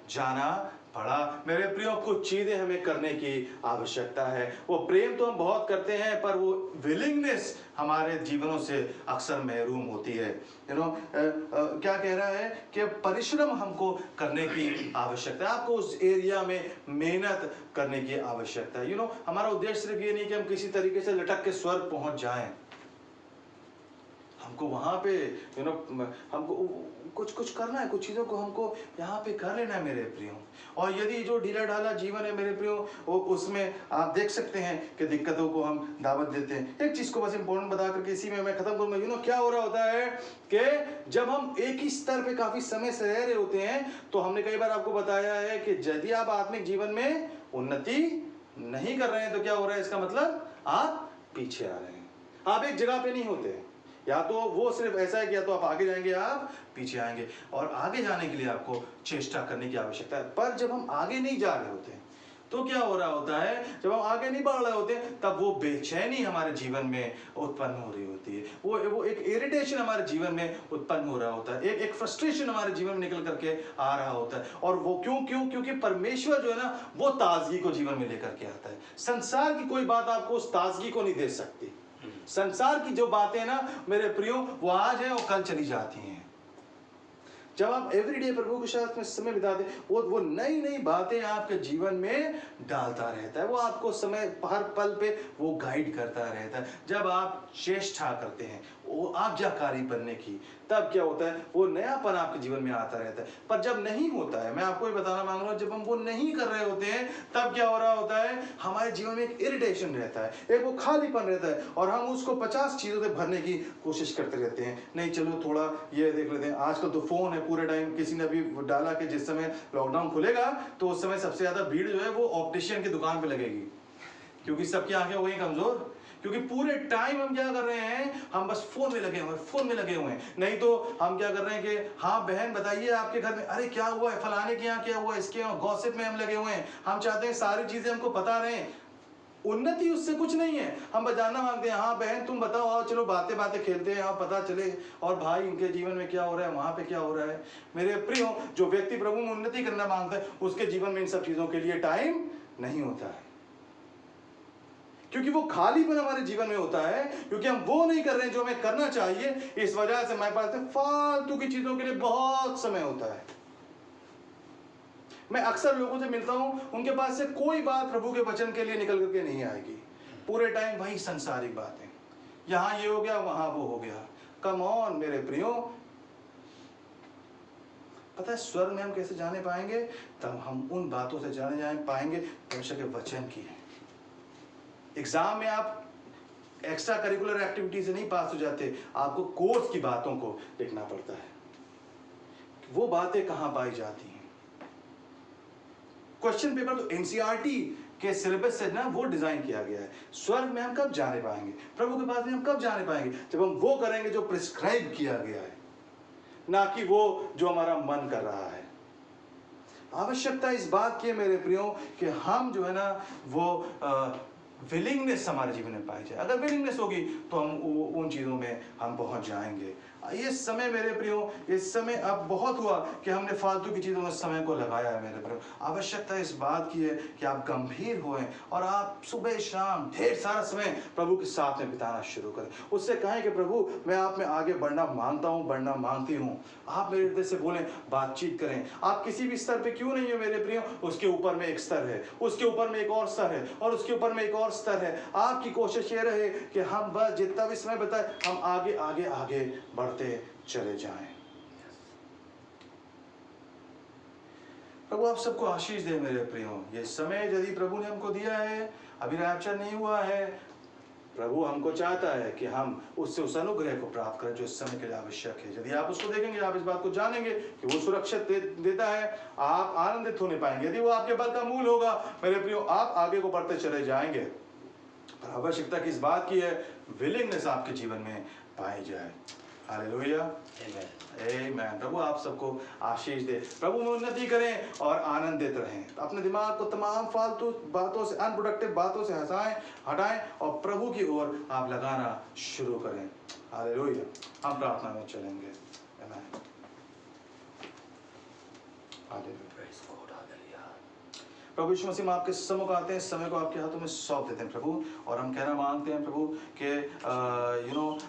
B: जाना पढ़ा। मेरे प्रियो, कुछ चीज़ें हमें करने की आवश्यकता है। वो प्रेम तो हम बहुत करते हैं, पर वो विलिंगनेस हमारे जीवनों से अक्सर महरूम होती है। क्या कह रहा है कि परिश्रम हमको करने की आवश्यकता है, आपको उस एरिया में मेहनत करने की आवश्यकता है। हमारा उद्देश्य सिर्फ ये नहीं कि हम किसी तरीके से लटक के स्वर्ग पहुंच जाएं। हमको वहां पे हमको कुछ करना है, कुछ चीज़ों को हमको यहाँ पे कर लेना है मेरे प्रियो। और यदि जो ढीला ढाला जीवन है मेरे प्रियो, उसमें आप देख सकते हैं कि दिक्कतों को हम दावत देते हैं। एक चीज़ को बस इम्पोर्टेंट बता करके इसी में मैं खत्म करूँगा। क्या हो रहा होता है कि जब हम एक ही स्तर पे काफ़ी समय से रह रहे होते हैं, तो हमने कई बार आपको बताया है कि यदि आप आत्मिक जीवन में उन्नति नहीं कर रहे हैं, तो क्या हो रहा है, इसका मतलब आप पीछे आ रहे हैं, आप एक जगह पे नहीं होते। या तो वो सिर्फ ऐसा है कि या तो आप आगे जाएंगे, आप पीछे आएंगे, और आगे जाने के लिए आपको चेष्टा करने की आवश्यकता है। पर जब हम आगे नहीं जा रहे होते तो क्या हो रहा होता है, जब हम आगे नहीं बढ़ रहे होते तब वो बेचैनी हमारे जीवन में उत्पन्न हो रही होती है, वो एक इरिटेशन हमारे जीवन में उत्पन्न हो रहा होता है, एक फ्रस्ट्रेशन हमारे जीवन में निकल करके आ रहा होता है। और वो क्योंकि परमेश्वर जो है ना, वो ताजगी को जीवन में लेकर के आता है। संसार की कोई बात आपको उस ताजगी को नहीं दे सकती। संसार की जो बातें ना मेरे प्रियो, वो आज है और कल चली जाती हैं। जब आप एवरीडे प्रभु के साथ में समय बिताते, वो नई नई बातें आपके जीवन में डालता रहता है। वो आपको समय हर पल पे वो गाइड करता रहता है। जब आप चेष्टा करते हैं वो आज्ञाकारी बनने की, तब क्या होता है, वो नयापन आपके जीवन में आता रहता है। पर जब नहीं होता है, मैं आपको ये बताना मांग रहा हूँ, जब हम वो नहीं कर रहे होते हैं, तब क्या हो रहा होता है, हमारे जीवन में एक इरिटेशन रहता है, एक वो खालीपन रहता है, और हम उसको 50 चीज़ों से भरने की कोशिश करते रहते हैं। नहीं, चलो थोड़ा ये देख लेते हैं। आजकल तो फ़ोन है पूरे टाइम। किसी ने अभी डाला कि जिस समय लॉकडाउन खुलेगा तो उस समय सबसे ज़्यादा भीड़ जो है वो ऑप्टिशियन की दुकान पर लगेगी, क्योंकि सबकी आंखें हो गई कमज़ोर। क्योंकि पूरे टाइम हम क्या कर रहे हैं, हम बस फोन में लगे हुए हैं, फोन में लगे हुए हैं। नहीं तो हम क्या कर रहे हैं कि हाँ बहन बताइए आपके घर में अरे क्या हुआ है, फलाने के यहाँ क्या हुआ, इसके यहाँ गॉसिप में हम लगे हुए हैं। हम चाहते हैं सारी चीजें हमको पता रहे। उन्नति उससे कुछ नहीं है। हम बजाना मांगते हैं, हाँ बहन तुम बताओ, आओ चलो बातें बातें खेलते हैं, हाँ पता चले और भाई इनके जीवन में क्या हो रहा है, वहां पे क्या हो रहा है। मेरे प्रियो, जो व्यक्ति प्रभु में उन्नति करना मांगता है, उसके जीवन में इन सब चीजों के लिए टाइम नहीं होता है, क्योंकि वो खालीपन हमारे जीवन में होता है, क्योंकि हम वो नहीं कर रहे हैं जो हमें करना चाहिए। इस वजह से हमारे पास फालतू की चीजों के लिए बहुत समय होता है। मैं अक्सर लोगों से मिलता हूं, उनके पास से कोई बात प्रभु के वचन के लिए निकल करके नहीं आएगी। पूरे टाइम वही संसारिक बातें, यहां ये हो गया, वहां वो हो गया। कम ऑन मेरे प्रियो, पता है स्वर्ग में हम कैसे जाने पाएंगे, तब हम उन बातों से जाने पाएंगे परमेश्वर के वचन की है। एग्जाम में आप एक्स्ट्रा करिकुलर एक्टिविटी से नहीं पास हो जाते, आपको कोर्स की बातों को लिखना पड़ता है। वो बातें कहां पाई जाती हैं। क्वेश्चन पेपर तो एनसीईआरटी के सिलेबस से ना वो डिजाइन किया गया है। स्वर्ग में हम कब जाने पाएंगे, प्रभु के पास में हम कब जाने पाएंगे, जब हम वो करेंगे जो प्रिस्क्राइब किया गया है, ना कि वो जो हमारा मन कर रहा है। आवश्यकता इस बात की है मेरे प्रियो कि हम जो है ना वो विलिंगनेस हमारे जीवन में पाई जाए। अगर विलिंगनेस होगी तो हम उन चीज़ों में हम पहुंच जाएंगे। ये समय मेरे प्रियो, इस समय अब बहुत हुआ कि हमने फालतू की चीज़ों में समय को लगाया है मेरे प्रियो। आवश्यकता इस बात की है कि आप गंभीर होएं और आप सुबह शाम ढेर सारा समय प्रभु के साथ में बिताना शुरू करें। उससे कहें कि प्रभु मैं आप में आगे बढ़ना मांगता हूँ, बढ़ना मांगती हूँ। आप मेरे हृदय से बोलें, बातचीत करें। आप किसी भी स्तर पे क्यों नहीं हो मेरे प्रियो, उसके ऊपर में एक स्तर है, उसके ऊपर में एक और स्तर है, और उसके ऊपर में एक और स्तर है। आपकी कोशिश ये रहे कि हम बस जितना भी समय बताए हम आगे आगे आगे बढ़ते चले जाएं। प्रभु आप सबको आशीष दे मेरे प्रियो। ये समय यदि प्रभु ने हमको दिया है, अभी रैप्चर नहीं हुआ है, प्रभु हमको चाहता है कि हम उससे उस अनुग्रह को प्राप्त करें जो इस समय के लिए आवश्यक है। यदि आप उसको देखेंगे, आप इस बात को जानेंगे कि वो सुरक्षित देता है, आप आनंदित होने पाएंगे। यदि वो आपके बल का मूल होगा मेरे प्रियो, आप आगे को बढ़ते चले जाएंगे। पर आवश्यकता किस बात की है, विलिंगनेस आपके जीवन में पाई जाए। हालेलुया, आमीन। प्रभु आप सबको आशीष दे। प्रभु में उन्नति करें और आनंदित रहें। अपने दिमाग को तमाम फालतू बातों से, अनप्रोडक्टिव बातों से हटाएं और प्रभु की ओर आप लगाना शुरू करें। हालेलुया। हम प्रार्थना में चलेंगे। आमीन। हालेलुया। प्रभु यीशु मसीह हम आपके सम्मुख आते हैं, समय को आपके हाथों में सौंप देते हैं प्रभु, और हम कहना मांगते हैं प्रभु कि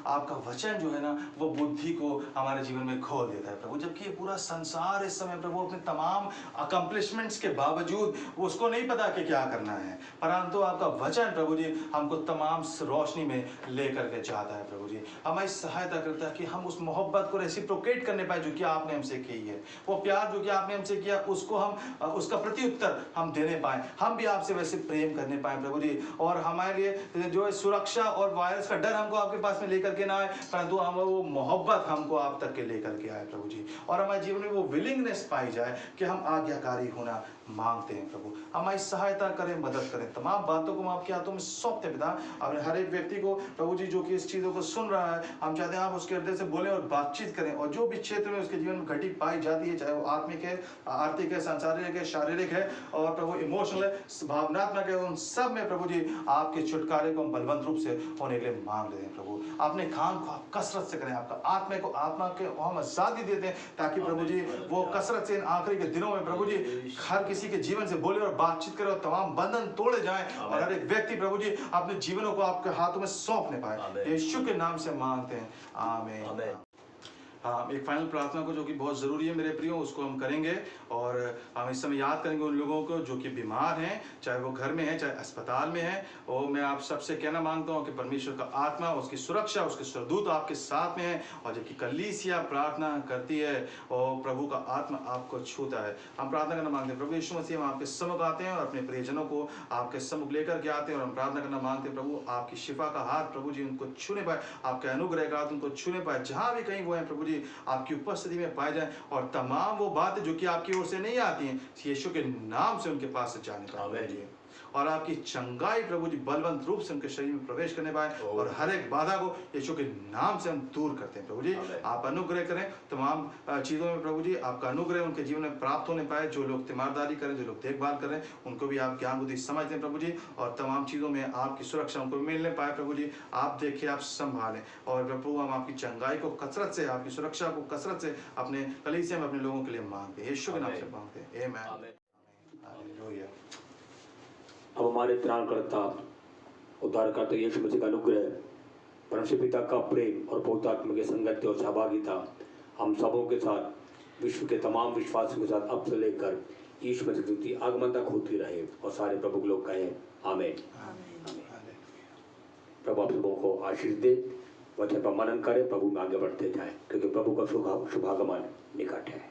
B: आपका वचन जो है ना वो बुद्धि को हमारे जीवन में खोल देता है प्रभु। जबकि ये पूरा संसार इस समय प्रभु अपने तमाम अकम्पलिशमेंट्स के बावजूद उसको नहीं पता कि क्या करना है, परंतु आपका वचन प्रभु जी हमको तमाम रोशनी में लेकर के जाता है प्रभु जी। हमारी सहायता करता है कि हम उस मोहब्बत को रेसिप्रोकेट करने पाए जो कि आपने हमसे की है, वो प्यार जो कि आपने हमसे किया उसको हम उसका प्रत्युत्तर हम देने पाए, हम भी आपसे वैसे प्रेम करने पाए प्रभु जी। और हमारे लिए जो है सुरक्षा और वायरस का डर हमको आपके पास में लेकर के ना आए, परंतु हम वो मोहब्बत हमको आप तक के लेकर के आए प्रभु जी। और हमारे जीवन में वो विलिंगनेस पाई जाए कि हम आज्ञाकारी होना मांगते हैं प्रभु। हमारी सहायता करें, मदद करें, तमाम बातों को हम आपके हाथों में सौंपते पिता। अपने हर एक व्यक्ति को प्रभु जी जो कि इस चीज़ों को सुन रहा है, हम चाहते हैं आप उसके हृदय से बोलें और बातचीत करें, और जो भी क्षेत्र में उसके जीवन में घटी पाई जाती है, चाहे वो आत्मिक है, आर्थिक है, सांसारिक है, शारीरिक है, और प्रभु इमोशनल है, भावनात्मक है, उन सब में प्रभु जी आपके छुटकारे को हम बलवंत रूप से होने के लिए मांग लेते हैं प्रभु। अपने काम को आप कसरत से करें, आपका आत्मा के हम आजादी देते हैं, ताकि प्रभु जी वो कसरत से इन आखिरी के दिनों में प्रभु जी हर किसी के जीवन से बोले और बातचीत करे, और तमाम बंधन तोड़े जाएं, और हर एक व्यक्ति प्रभु जी अपने जीवनों को आपके हाथों में सौंपने पाए। यीशु के नाम से मांगते हैं, आमीन। हाँ, एक फाइनल प्रार्थना को जो कि बहुत ज़रूरी है मेरे प्रियो, उसको हम करेंगे, और हम इस समय याद करेंगे उन लोगों को जो कि बीमार हैं, चाहे वो घर में हैं, चाहे अस्पताल में हैं। और मैं आप सबसे कहना मांगता हूँ कि परमेश्वर का आत्मा, उसकी सुरक्षा, उसके स्वर्गदूत आपके साथ में है, और जबकि कलीसिया प्रार्थना करती है और प्रभु का आत्मा आपको छूता है। हम प्रार्थना करना मांगते हैं प्रभु यीशु मसीह, हम आपके सम्मुख आते हैं और अपने प्रियजनों को आपके सम्मुख लेकर के आते हैं, और हम प्रार्थना करना मांगते हैं प्रभु आपकी शिफा का हाथ प्रभु जी उनको छूने पाए, आपके अनुग्रह का हाथ उनको छूने पाए, जहाँ भी कहीं वो हैं प्रभु जी आपकी उपस्थिति में पाए जाए, और तमाम वो बातें जो कि आपकी ओर से नहीं आती हैं यीशु के नाम से उनके पास से जाने पाए, और आपकी चंगाई प्रभु जी बलवंत रूप से उनके शरीर में प्रवेश करने पाए, और हर एक बाधा को यीशु के नाम से हम दूर करते हैं प्रभु जी। आप अनुग्रह करें तमाम चीज़ों में प्रभु जी, आपका अनुग्रह उनके जीवन में प्राप्त होने पाए। जो लोग तीमारदारी करें, जो लोग देखभाल करें, उनको भी आप ज्ञान बुद्धि समझ दें प्रभु जी, और तमाम चीज़ों में आपकी सुरक्षा उनको मिलने पाए प्रभु जी। आप देखिए, आप संभालें, और प्रभु हम आपकी चंगाई को कसरत से, आपकी सुरक्षा को कसरत से अपने कलीसिया में अपने लोगों के लिए मांगते हैं, यीशु के नाम से मांगते हैं, आमीन। हालेलुया।
A: अब हमारे त्राणकर्ता उद्धारकर्ता यीशु मसीह का अनुग्रह, परमेश्वर पिता का प्रेम और पवित्र आत्मा की संगति और सहभागिता हम सबों के साथ, विश्व के तमाम विश्वासियों के साथ अब से लेकर यीशु मसीह की आगमन तक होती रहे, और सारे प्रभु के लोग कहें आमीन। प्रभु आप सबों को आशीष दे, वचन पर मनन करें, प्रभु में आगे बढ़ते जाएं, क्योंकि प्रभु का शुभागमन निकट है।